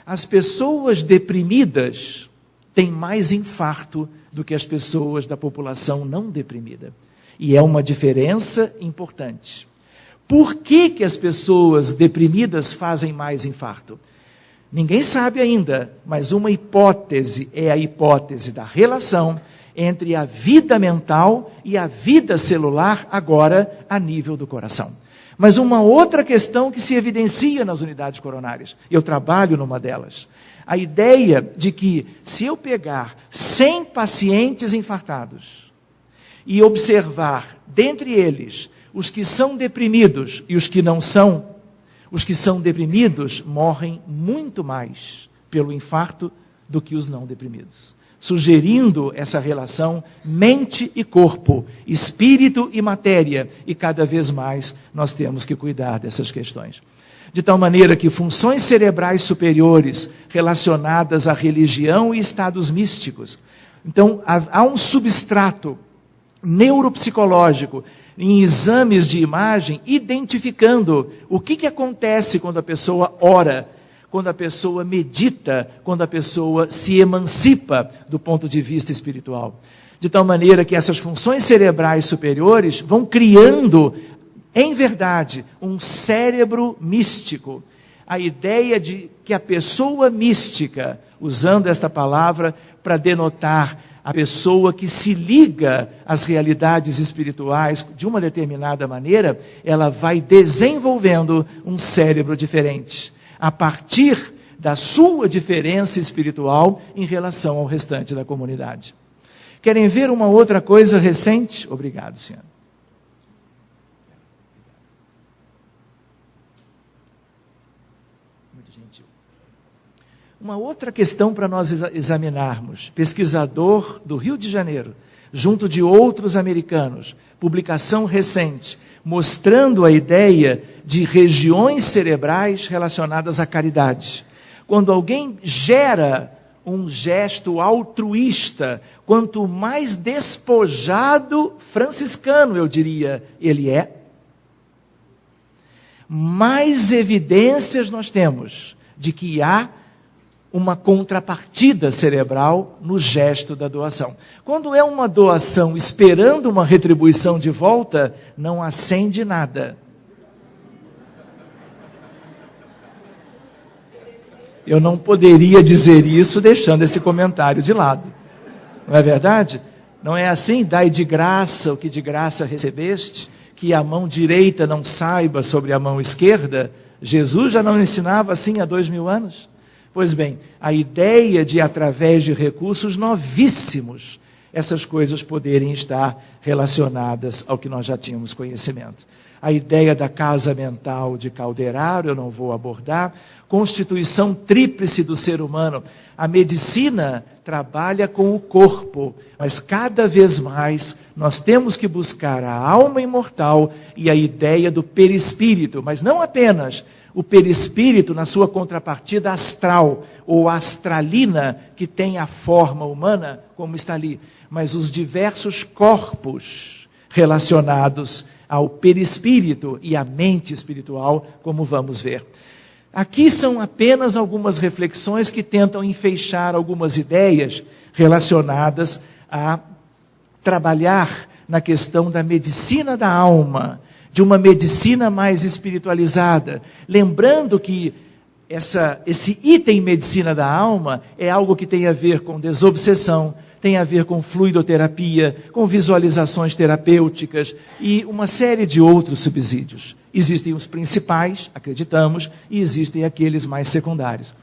As pessoas deprimidas têm mais infarto do que as pessoas da população não deprimida. E é uma diferença importante. Por que que as pessoas deprimidas fazem mais infarto? Ninguém sabe ainda, mas uma hipótese é a hipótese da relação entre a vida mental e a vida celular, agora a nível do coração. Mas uma outra questão que se evidencia nas unidades coronárias, eu trabalho numa delas, a ideia de que se eu pegar 100 pacientes infartados e observar dentre eles os que são deprimidos e os que não são, os que são deprimidos morrem muito mais pelo infarto do que os não deprimidos. Sugerindo essa relação mente e corpo, espírito e matéria, e cada vez mais nós temos que cuidar dessas questões. De tal maneira que funções cerebrais superiores relacionadas à religião e estados místicos. Então, há um substrato neuropsicológico em exames de imagem, identificando o que acontece quando a pessoa ora, quando a pessoa medita, quando a pessoa se emancipa do ponto de vista espiritual. De tal maneira que essas funções cerebrais superiores vão criando, em verdade, um cérebro místico. A ideia de que a pessoa mística, usando esta palavra para denotar a pessoa que se liga às realidades espirituais de uma determinada maneira, ela vai desenvolvendo um cérebro diferente, a partir da sua diferença espiritual em relação ao restante da comunidade. Querem ver uma outra coisa recente? Obrigado, senhora. Muito gentil. Uma outra questão para nós examinarmos. Pesquisador do Rio de Janeiro, junto de outros americanos, publicação recente, mostrando a ideia de regiões cerebrais relacionadas à caridade. Quando alguém gera um gesto altruísta, quanto mais despojado franciscano, eu diria, ele é, mais evidências nós temos de que há uma contrapartida cerebral no gesto da doação. Quando é uma doação esperando uma retribuição de volta, não acende nada. Eu não poderia dizer isso deixando esse comentário de lado. Não é verdade? Não é assim? Dai de graça o que de graça recebeste, que a mão direita não saiba sobre a mão esquerda. Jesus já não ensinava assim há 2000 anos? Pois bem, a ideia de, através de recursos novíssimos, essas coisas poderem estar relacionadas ao que nós já tínhamos conhecimento. A ideia da casa mental de Calderaro, eu não vou abordar. Constituição tríplice do ser humano. A medicina trabalha com o corpo, mas cada vez mais nós temos que buscar a alma imortal e a ideia do perispírito, mas não apenas o perispírito na sua contrapartida astral ou astralina, que tem a forma humana, como está ali, mas os diversos corpos relacionados ao perispírito e à mente espiritual, como vamos ver. Aqui são apenas algumas reflexões que tentam enfeixar algumas ideias relacionadas a trabalhar na questão da medicina da alma, de uma medicina mais espiritualizada. Lembrando que esse item medicina da alma é algo que tem a ver com desobsessão, tem a ver com fluidoterapia, com visualizações terapêuticas e uma série de outros subsídios. Existem os principais, acreditamos, e existem aqueles mais secundários.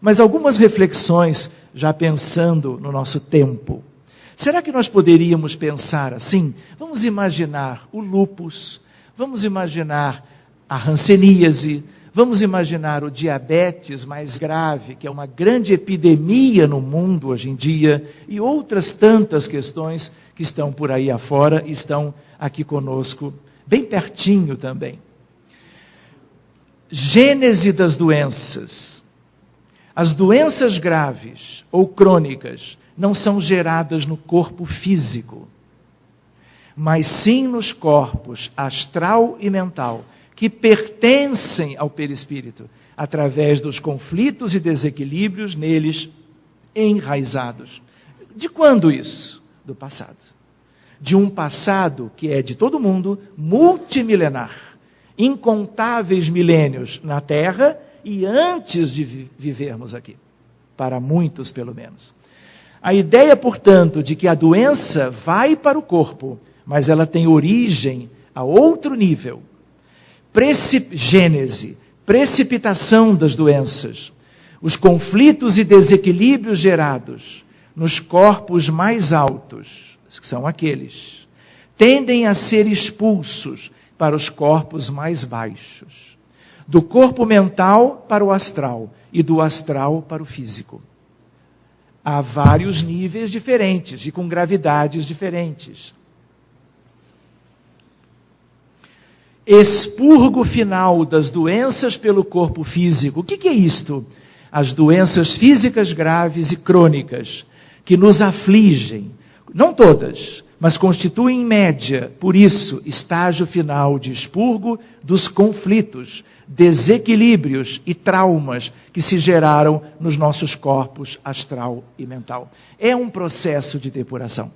Mas algumas reflexões, já pensando no nosso tempo. Será que nós poderíamos pensar assim? Vamos imaginar o lúpus, vamos imaginar a hanseníase, vamos imaginar o diabetes mais grave, que é uma grande epidemia no mundo hoje em dia, e outras tantas questões que estão por aí afora e estão aqui conosco, bem pertinho também. Gênese das doenças. As doenças graves ou crônicas não são geradas no corpo físico. mas sim nos corpos astral e mental, que pertencem ao perispírito, através dos conflitos e desequilíbrios neles enraizados. De quando isso? Do passado. De um passado que é de todo mundo, multimilenar, incontáveis milênios na Terra e antes de vivermos aqui, para muitos pelo menos. A ideia, portanto, de que a doença vai para o corpo, mas ela tem origem a outro nível. Gênese, precipitação das doenças, os conflitos e desequilíbrios gerados nos corpos mais altos, que são aqueles, tendem a ser expulsos para os corpos mais baixos, do corpo mental para o astral e do astral para o físico. Há vários níveis diferentes e com gravidades diferentes. Expurgo final das doenças pelo corpo físico. O que é isto? As doenças físicas graves e crônicas que nos afligem, não todas, mas constituem em média, por isso, estágio final de expurgo dos conflitos, desequilíbrios e traumas que se geraram nos nossos corpos astral e mental. É um processo de depuração.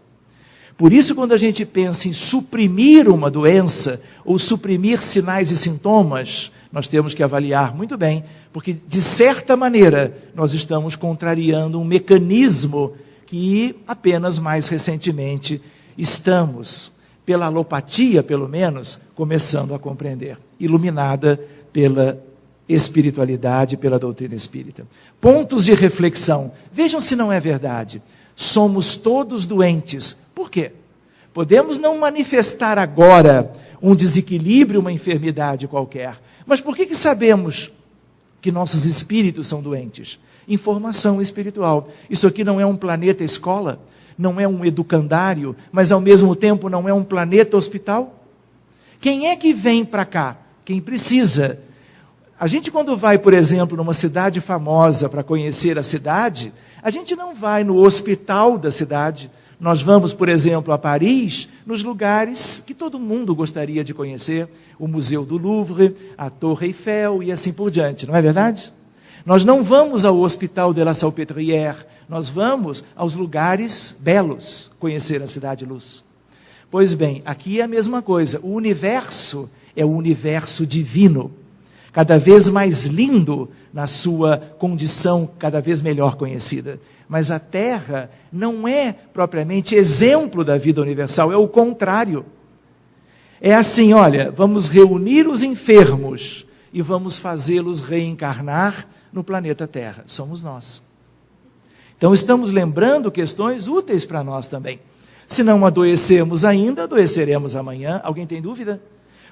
Por isso, quando a gente pensa em suprimir uma doença ou suprimir sinais e sintomas, nós temos que avaliar muito bem, porque, de certa maneira, nós estamos contrariando um mecanismo que apenas mais recentemente estamos, pela alopatia, pelo menos, começando a compreender, iluminada pela espiritualidade, pela doutrina espírita. Pontos de reflexão. Vejam se não é verdade. Somos todos doentes. Por quê? Podemos não manifestar agora um desequilíbrio, uma enfermidade qualquer. Mas por que sabemos que nossos espíritos são doentes? Informação espiritual. Isso aqui não é um planeta escola, não é um educandário, mas ao mesmo tempo não é um planeta hospital. Quem é que vem para cá? Quem precisa. A gente, quando vai, por exemplo, numa cidade famosa para conhecer a cidade, a gente não vai no hospital da cidade. Nós vamos, por exemplo, a Paris, nos lugares que todo mundo gostaria de conhecer, o Museu do Louvre, a Torre Eiffel e assim por diante, não é verdade? Nós não vamos ao Hospital de la Salpêtrière, nós vamos aos lugares belos, conhecer a Cidade-Luz. Pois bem, aqui é a mesma coisa, o universo é o universo divino, cada vez mais lindo na sua condição cada vez melhor conhecida. Mas a Terra não é propriamente exemplo da vida universal, é o contrário. É assim, olha, vamos reunir os enfermos e vamos fazê-los reencarnar no planeta Terra. Somos nós. Então estamos lembrando questões úteis para nós também. Se não adoecemos ainda, adoeceremos amanhã. Alguém tem dúvida?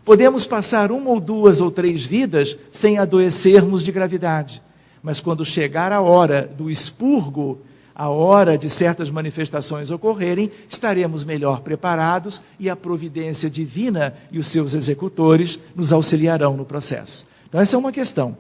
Podemos passar 1 ou 2 ou 3 vidas sem adoecermos de gravidade. Mas quando chegar a hora do expurgo, a hora de certas manifestações ocorrerem, estaremos melhor preparados e a providência divina e os seus executores nos auxiliarão no processo. Então essa é uma questão.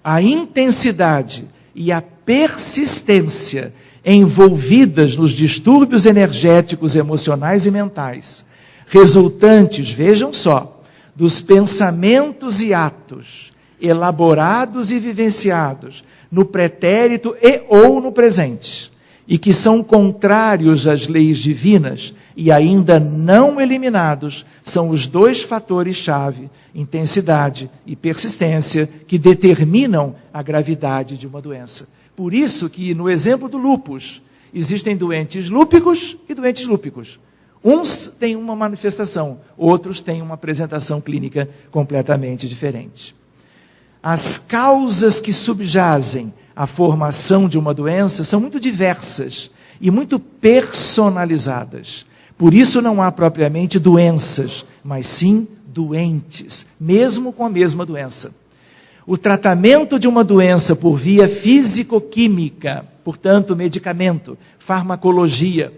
A intensidade e a persistência envolvidas nos distúrbios energéticos, emocionais e mentais, resultantes, vejam só, dos pensamentos e atos elaborados e vivenciados no pretérito e ou no presente, e que são contrários às leis divinas e ainda não eliminados, são os 2 fatores-chave, intensidade e persistência, que determinam a gravidade de uma doença. Por isso que, no exemplo do lúpus, existem doentes lúpicos e doentes lúpicos. Uns têm uma manifestação, outros têm uma apresentação clínica completamente diferente. As causas que subjazem a formação de uma doença são muito diversas e muito personalizadas. Por isso não há propriamente doenças, mas sim doentes, mesmo com a mesma doença. O tratamento de uma doença por via físico-química, portanto, medicamento, farmacologia,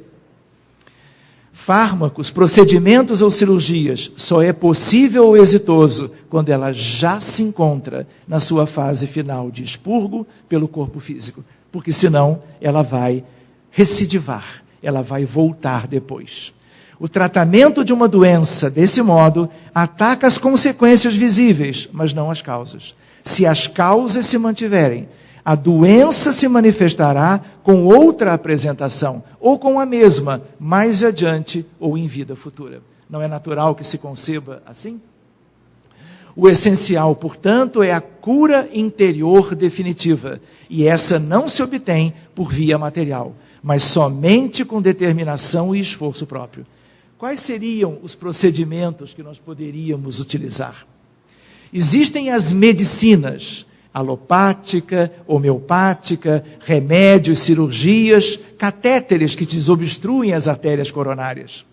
fármacos, procedimentos ou cirurgias, só é possível ou exitoso quando ela já se encontra na sua fase final de expurgo pelo corpo físico, porque senão ela vai recidivar, ela vai voltar depois. O tratamento de uma doença, desse modo, ataca as consequências visíveis, mas não as causas. Se as causas se mantiverem, a doença se manifestará com outra apresentação, ou com a mesma, mais adiante ou em vida futura. Não é natural que se conceba assim? O essencial, portanto, é a cura interior definitiva, e essa não se obtém por via material, mas somente com determinação e esforço próprio. Quais seriam os procedimentos que nós poderíamos utilizar? Existem as medicinas, alopática, homeopática, remédios, cirurgias, catéteres que desobstruem as artérias coronárias.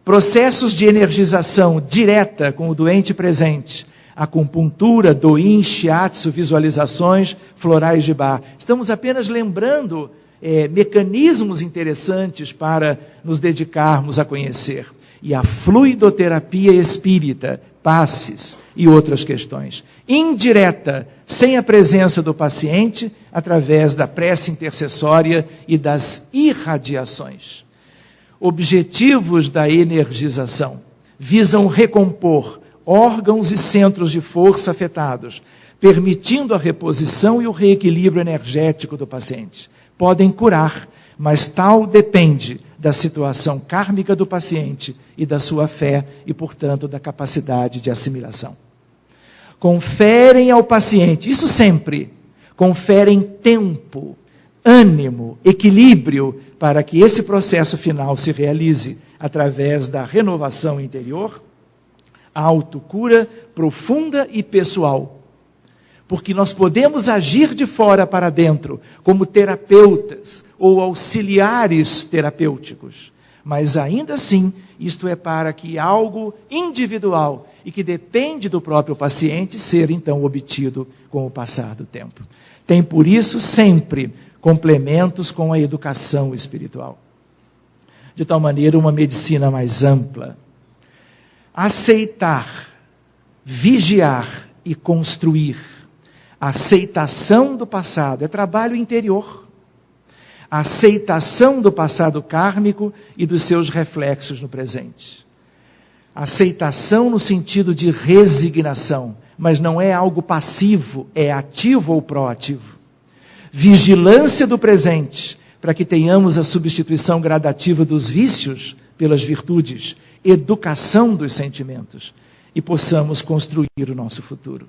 Processos de energização direta com o doente presente, acupuntura, do-in, shiatsu, visualizações, florais de Bach. Estamos apenas lembrando mecanismos interessantes para nos dedicarmos a conhecer. E a fluidoterapia espírita, passes e outras questões. Indireta, sem a presença do paciente, através da prece intercessória e das irradiações. Objetivos da energização visam recompor órgãos e centros de força afetados, permitindo a reposição e o reequilíbrio energético do paciente. Podem curar, mas tal depende da situação kármica do paciente e da sua fé e, portanto, da capacidade de assimilação. Conferem ao paciente, isso sempre, conferem tempo, ânimo, equilíbrio para que esse processo final se realize através da renovação interior, a autocura profunda e pessoal. Porque nós podemos agir de fora para dentro, como terapeutas ou auxiliares terapêuticos. Mas ainda assim, isto é para que algo individual e que depende do próprio paciente ser então obtido com o passar do tempo. Tem por isso sempre complementos com a educação espiritual. De tal maneira, uma medicina mais ampla. Aceitar, vigiar e construir. A aceitação do passado é trabalho interior. A aceitação do passado kármico e dos seus reflexos no presente. Aceitação no sentido de resignação, mas não é algo passivo, é ativo ou proativo. Vigilância do presente, para que tenhamos a substituição gradativa dos vícios pelas virtudes, educação dos sentimentos, e possamos construir o nosso futuro.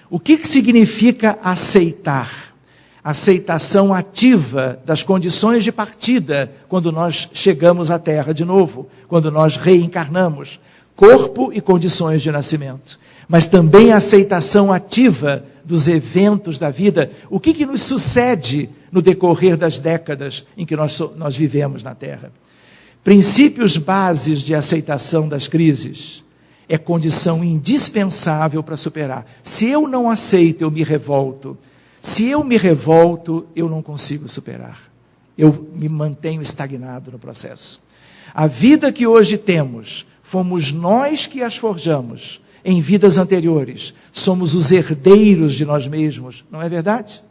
O que significa aceitar? Aceitação ativa das condições de partida, quando nós chegamos à Terra de novo, quando nós reencarnamos, corpo e condições de nascimento. Mas também a aceitação ativa dos eventos da vida, o que nos sucede no decorrer das décadas em que nós vivemos na Terra. Princípios bases de aceitação das crises. É condição indispensável para superar. Se eu não aceito, eu me revolto. Se eu me revolto, eu não consigo superar. Eu me mantenho estagnado no processo. A vida que hoje temos, fomos nós que as forjamos em vidas anteriores. Somos os herdeiros de nós mesmos, não é verdade?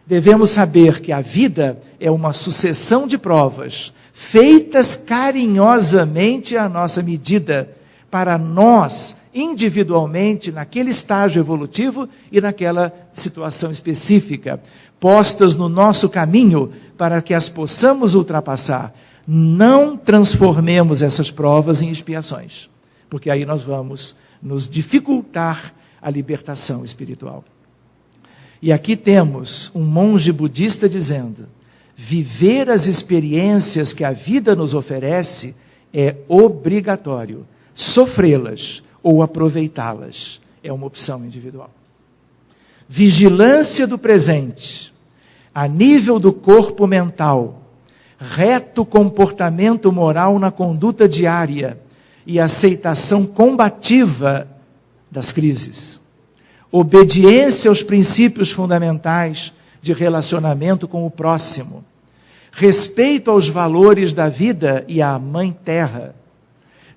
Devemos saber que a vida é uma sucessão de provas, feitas carinhosamente à nossa medida, para nós, individualmente, naquele estágio evolutivo e naquela situação específica, postas no nosso caminho para que as possamos ultrapassar. Não transformemos essas provas em expiações, porque aí nós vamos nos dificultar a libertação espiritual. E aqui temos um monge budista dizendo: viver as experiências que a vida nos oferece é obrigatório. Sofrê-las ou aproveitá-las é uma opção individual. Vigilância do presente, a nível do corpo mental, reto comportamento moral na conduta diária e aceitação combativa das crises. Obediência aos princípios fundamentais de relacionamento com o próximo. Respeito aos valores da vida e à Mãe Terra.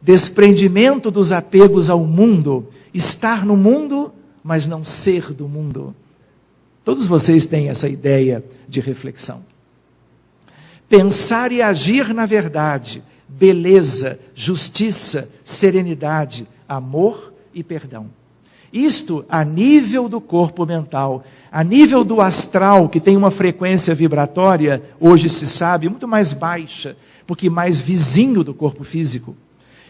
Desprendimento dos apegos ao mundo. Estar no mundo, mas não ser do mundo. Todos vocês têm essa ideia de reflexão. pensar e agir na verdade, beleza, justiça, serenidade, amor e perdão. Isto a nível do corpo mental, a nível do astral, que tem uma frequência vibratória, hoje se sabe, muito mais baixa, porque mais vizinho do corpo físico.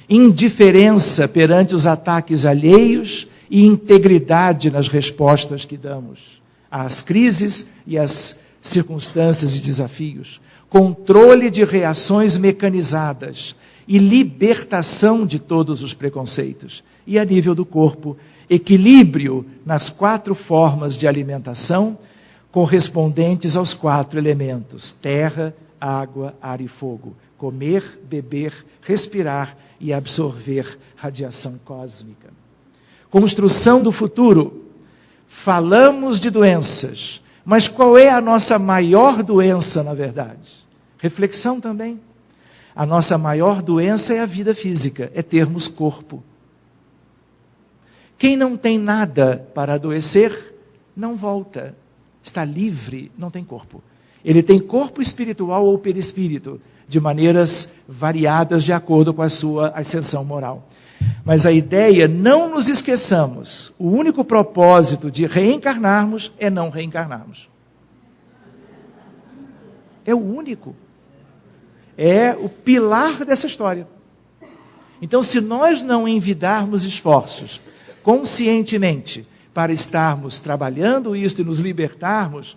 Indiferença perante os ataques alheios e integridade nas respostas que damos às crises e às circunstâncias e desafios. Controle de reações mecanizadas e libertação de todos os preconceitos. E a nível do corpo, equilíbrio nas 4 formas de alimentação correspondentes aos 4 elementos: terra, água, ar e fogo. Comer, beber, respirar e absorver radiação cósmica. Construção do futuro. Falamos de doenças, mas qual é a nossa maior doença, na verdade? Reflexão também. A nossa maior doença é a vida física, é termos corpo. Quem não tem nada para adoecer, não volta. Está livre, não tem corpo. Ele tem corpo espiritual ou perispírito, de maneiras variadas de acordo com a sua ascensão moral. Mas a ideia, não nos esqueçamos, o único propósito de reencarnarmos é não reencarnarmos. É o único. É o pilar dessa história. Então, se nós não envidarmos esforços conscientemente para estarmos trabalhando isso e nos libertarmos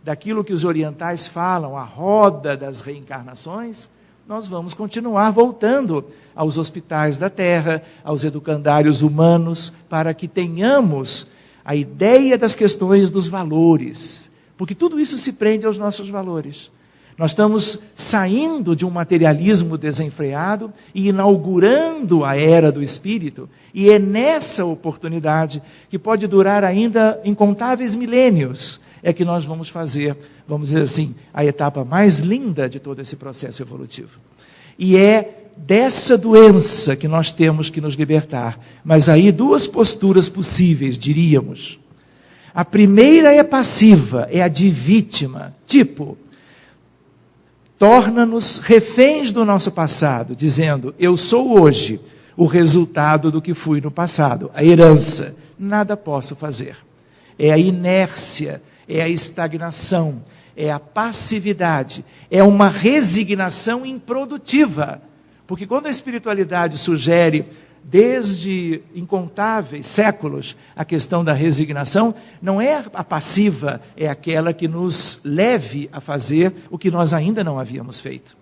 daquilo que os orientais falam, a roda das reencarnações, nós vamos continuar voltando aos hospitais da Terra, aos educandários humanos, para que tenhamos a ideia das questões dos valores, porque tudo isso se prende aos nossos valores. Nós estamos saindo de um materialismo desenfreado e inaugurando a era do Espírito, e é nessa oportunidade, que pode durar ainda incontáveis milênios, é que nós vamos fazer, vamos dizer assim, a etapa mais linda de todo esse processo evolutivo. E é dessa doença que nós temos que nos libertar. Mas aí 2 posturas possíveis, diríamos. A primeira é passiva, é a de vítima, tipo, torna-nos reféns do nosso passado, dizendo, eu sou hoje o resultado do que fui no passado, a herança, nada posso fazer. É a inércia, é a estagnação, é a passividade, é uma resignação improdutiva. Porque quando a espiritualidade sugere, desde incontáveis séculos, a questão da resignação, não é a passiva, é aquela que nos leve a fazer o que nós ainda não havíamos feito.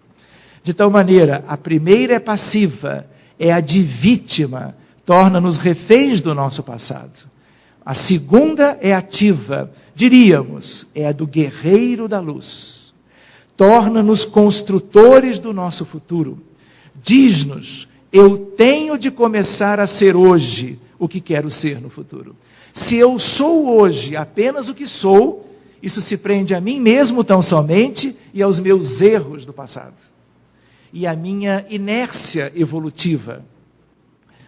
De tal maneira, a primeira é passiva, é a de vítima, torna-nos reféns do nosso passado. A segunda é ativa, diríamos, é a do guerreiro da luz. Torna-nos construtores do nosso futuro. Diz-nos, eu tenho de começar a ser hoje o que quero ser no futuro. Se eu sou hoje apenas o que sou, isso se prende a mim mesmo tão somente e aos meus erros do passado. E à minha inércia evolutiva.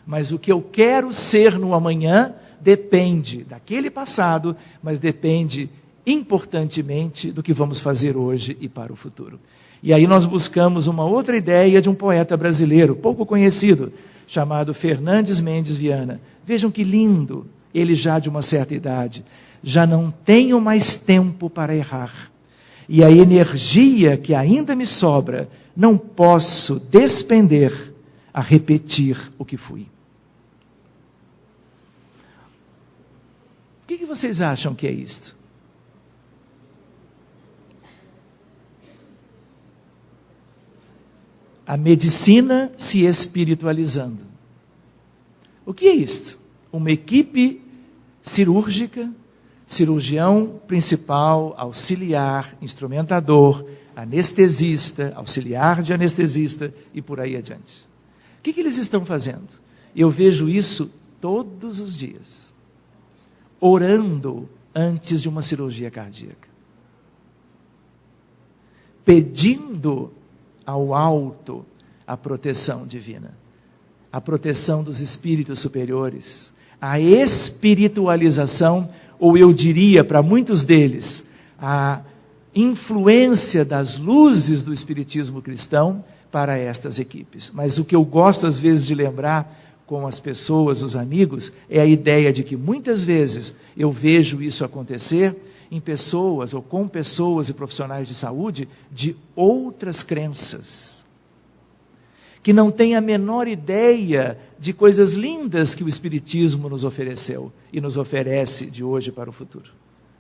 Mas o que eu quero ser no amanhã depende daquele passado, mas depende importantemente do que vamos fazer hoje e para o futuro. E aí nós buscamos uma outra ideia de um poeta brasileiro, pouco conhecido, chamado Fernandes Mendes Viana. Vejam que lindo, ele já de uma certa idade. Já não tenho mais tempo para errar. E a energia que ainda me sobra, não posso despender a repetir o que fui. O que vocês acham que é isto? A medicina se espiritualizando. O que é isto? Uma equipe cirúrgica, cirurgião principal, auxiliar, instrumentador, anestesista, auxiliar de anestesista e por aí adiante. O que eles estão fazendo? Eu vejo isso todos os dias. Orando antes de uma cirurgia cardíaca. Pedindo ao alto a proteção divina, a proteção dos espíritos superiores, a espiritualização, ou eu diria para muitos deles, a influência das luzes do espiritismo cristão para estas equipes. Mas o que eu gosto às vezes de lembrar com as pessoas, os amigos, é a ideia de que muitas vezes eu vejo isso acontecer em pessoas ou com pessoas e profissionais de saúde de outras crenças, que não têm a menor ideia de coisas lindas que o Espiritismo nos ofereceu e nos oferece de hoje para o futuro.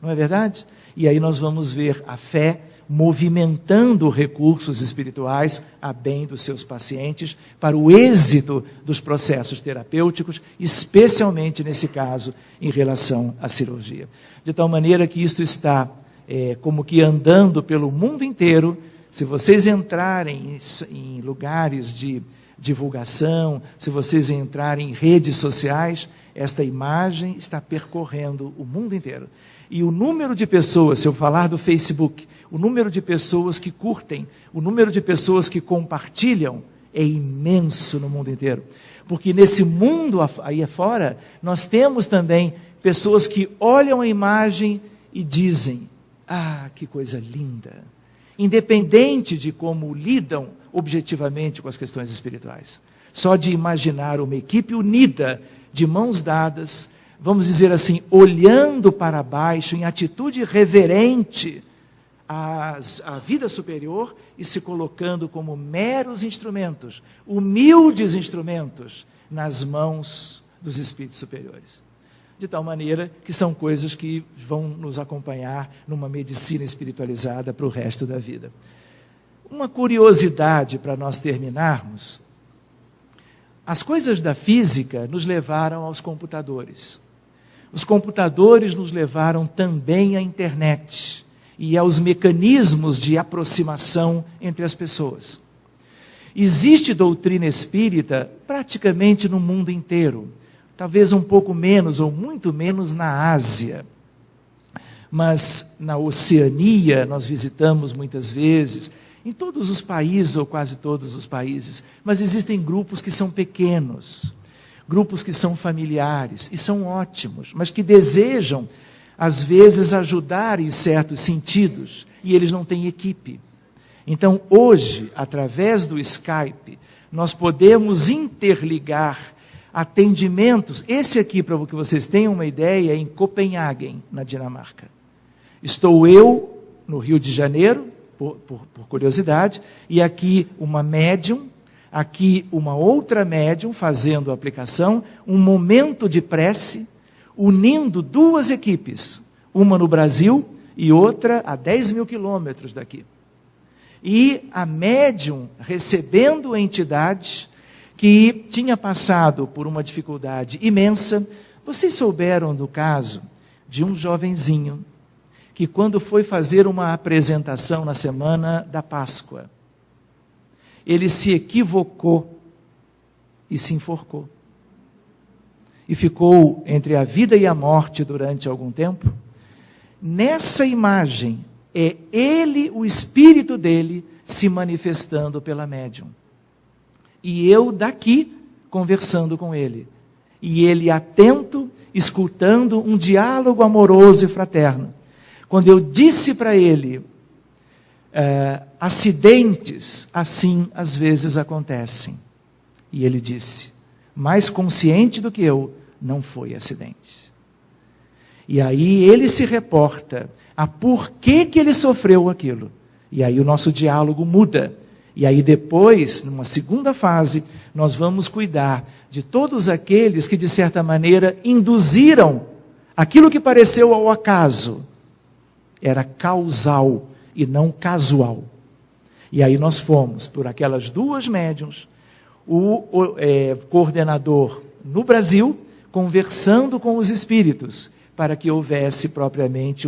Não é verdade? E aí nós vamos ver a fé movimentando recursos espirituais a bem dos seus pacientes, para o êxito dos processos terapêuticos, especialmente nesse caso, em relação à cirurgia. De tal maneira que isto está como que andando pelo mundo inteiro. Se vocês entrarem em lugares de divulgação, se vocês entrarem em redes sociais, esta imagem está percorrendo o mundo inteiro. E o número de pessoas, se eu falar do Facebook, o número de pessoas que curtem, o número de pessoas que compartilham é imenso no mundo inteiro. Porque nesse mundo aí afora, nós temos também pessoas que olham a imagem e dizem: ah, que coisa linda. Independente de como lidam objetivamente com as questões espirituais. Só de imaginar uma equipe unida, de mãos dadas, vamos dizer assim, olhando para baixo, em atitude reverente à vida superior e se colocando como meros instrumentos, humildes instrumentos, nas mãos dos espíritos superiores. De tal maneira que são coisas que vão nos acompanhar numa medicina espiritualizada para o resto da vida. Uma curiosidade para nós terminarmos: as coisas da física nos levaram aos computadores. Os computadores nos levaram também à internet e aos mecanismos de aproximação entre as pessoas. Existe doutrina espírita praticamente no mundo inteiro, talvez um pouco menos ou muito menos na Ásia. Mas na Oceania nós visitamos muitas vezes, em todos os países ou quase todos os países, mas existem grupos que são pequenos, grupos que são familiares e são ótimos, mas que desejam às vezes ajudar em certos sentidos e eles não têm equipe. Então hoje, através do Skype, nós podemos interligar atendimentos. Esse aqui, para que vocês tenham uma ideia, é em Copenhague, na Dinamarca. Estou eu no Rio de Janeiro, por curiosidade, e aqui uma médium, aqui uma outra médium fazendo a aplicação, um momento de prece, unindo duas equipes, uma no Brasil e outra a 10 mil quilômetros daqui. E a médium recebendo entidades que tinha passado por uma dificuldade imensa. Vocês souberam do caso de um jovenzinho que, quando foi fazer uma apresentação na semana da Páscoa, ele se equivocou e se enforcou. E ficou entre a vida e a morte durante algum tempo. Nessa imagem, é ele, o espírito dele, se manifestando pela médium. E eu daqui, conversando com ele. E ele atento, escutando um diálogo amoroso e fraterno. Quando eu disse para ele, acidentes assim às vezes acontecem. E ele disse, mais consciente do que eu, não foi acidente. E aí ele se reporta a por que ele sofreu aquilo. E aí o nosso diálogo muda. E aí depois, numa segunda fase, nós vamos cuidar de todos aqueles que, de certa maneira, induziram aquilo que pareceu ao acaso. Era causal e não casual. E aí nós fomos por aquelas duas médiuns, o coordenador no Brasil, conversando com os espíritos, para que houvesse propriamente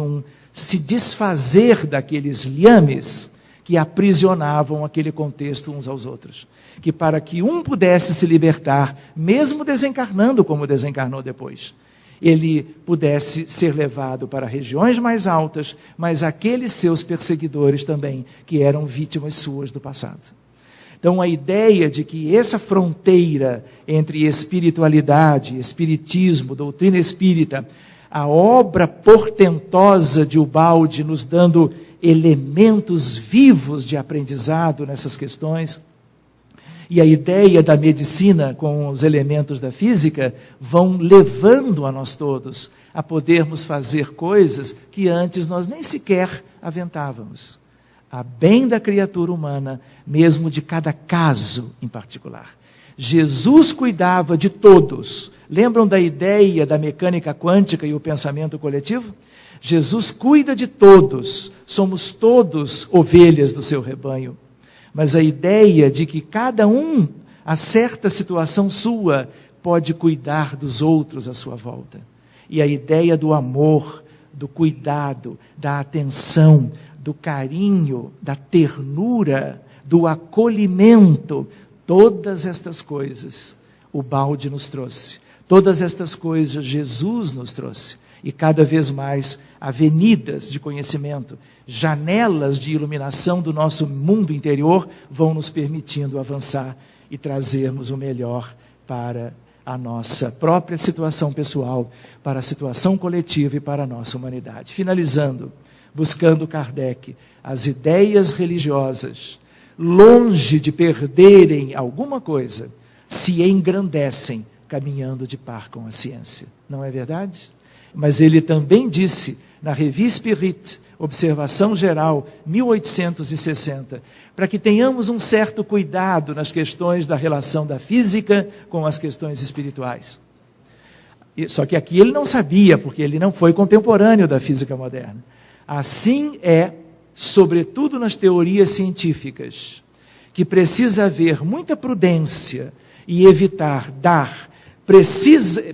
se desfazer daqueles liames que aprisionavam aquele contexto uns aos outros. Que para que um pudesse se libertar, mesmo desencarnando como desencarnou depois, ele pudesse ser levado para regiões mais altas, mas aqueles seus perseguidores também, que eram vítimas suas do passado. Então a ideia de que essa fronteira entre espiritualidade, espiritismo, doutrina espírita, a obra portentosa de Ubaldi nos dando elementos vivos de aprendizado nessas questões. E a ideia da medicina com os elementos da física vão levando a nós todos a podermos fazer coisas que antes nós nem sequer aventávamos. A bem da criatura humana, mesmo de cada caso em particular. Jesus cuidava de todos. Lembram da ideia da mecânica quântica e o pensamento coletivo? Jesus cuida de todos. Somos todos ovelhas do seu rebanho. Mas a ideia de que cada um, a certa situação sua, pode cuidar dos outros à sua volta. E a ideia do amor, do cuidado, da atenção, do carinho, da ternura, do acolhimento, todas estas coisas o balde nos trouxe. Todas estas coisas Jesus nos trouxe. E cada vez mais avenidas de conhecimento, janelas de iluminação do nosso mundo interior vão nos permitindo avançar e trazermos o melhor para a nossa própria situação pessoal, para a situação coletiva e para a nossa humanidade. Finalizando, buscando Kardec, as ideias religiosas, longe de perderem alguma coisa, se engrandecem caminhando de par com a ciência. Não é verdade? Mas ele também disse, na Revue Spirit, Observação Geral, 1860, para que tenhamos um certo cuidado nas questões da relação da física com as questões espirituais. Só que aqui ele não sabia, porque ele não foi contemporâneo da física moderna. Assim é, sobretudo nas teorias científicas, que precisa haver muita prudência e evitar dar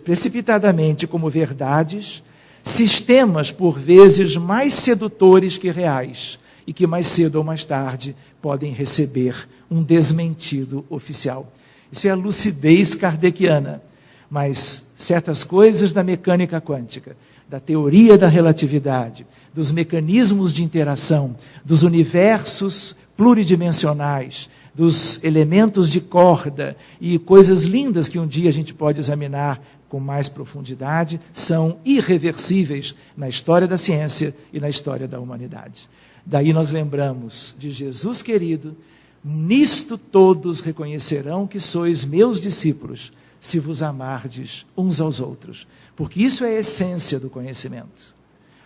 precipitadamente como verdades sistemas por vezes mais sedutores que reais e que mais cedo ou mais tarde podem receber um desmentido oficial. Isso é a lucidez kardeciana, mas certas coisas da mecânica quântica, da teoria da relatividade, dos mecanismos de interação, dos universos pluridimensionais, dos elementos de corda e coisas lindas que um dia a gente pode examinar com mais profundidade, são irreversíveis na história da ciência e na história da humanidade. Daí nós lembramos de Jesus querido, nisto todos reconhecerão que sois meus discípulos, se vos amardes uns aos outros. Porque isso é a essência do conhecimento,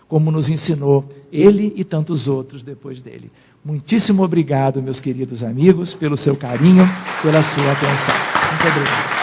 como nos ensinou ele e tantos outros depois dele. Muitíssimo obrigado, meus queridos amigos, pelo seu carinho, pela sua atenção. Muito obrigado.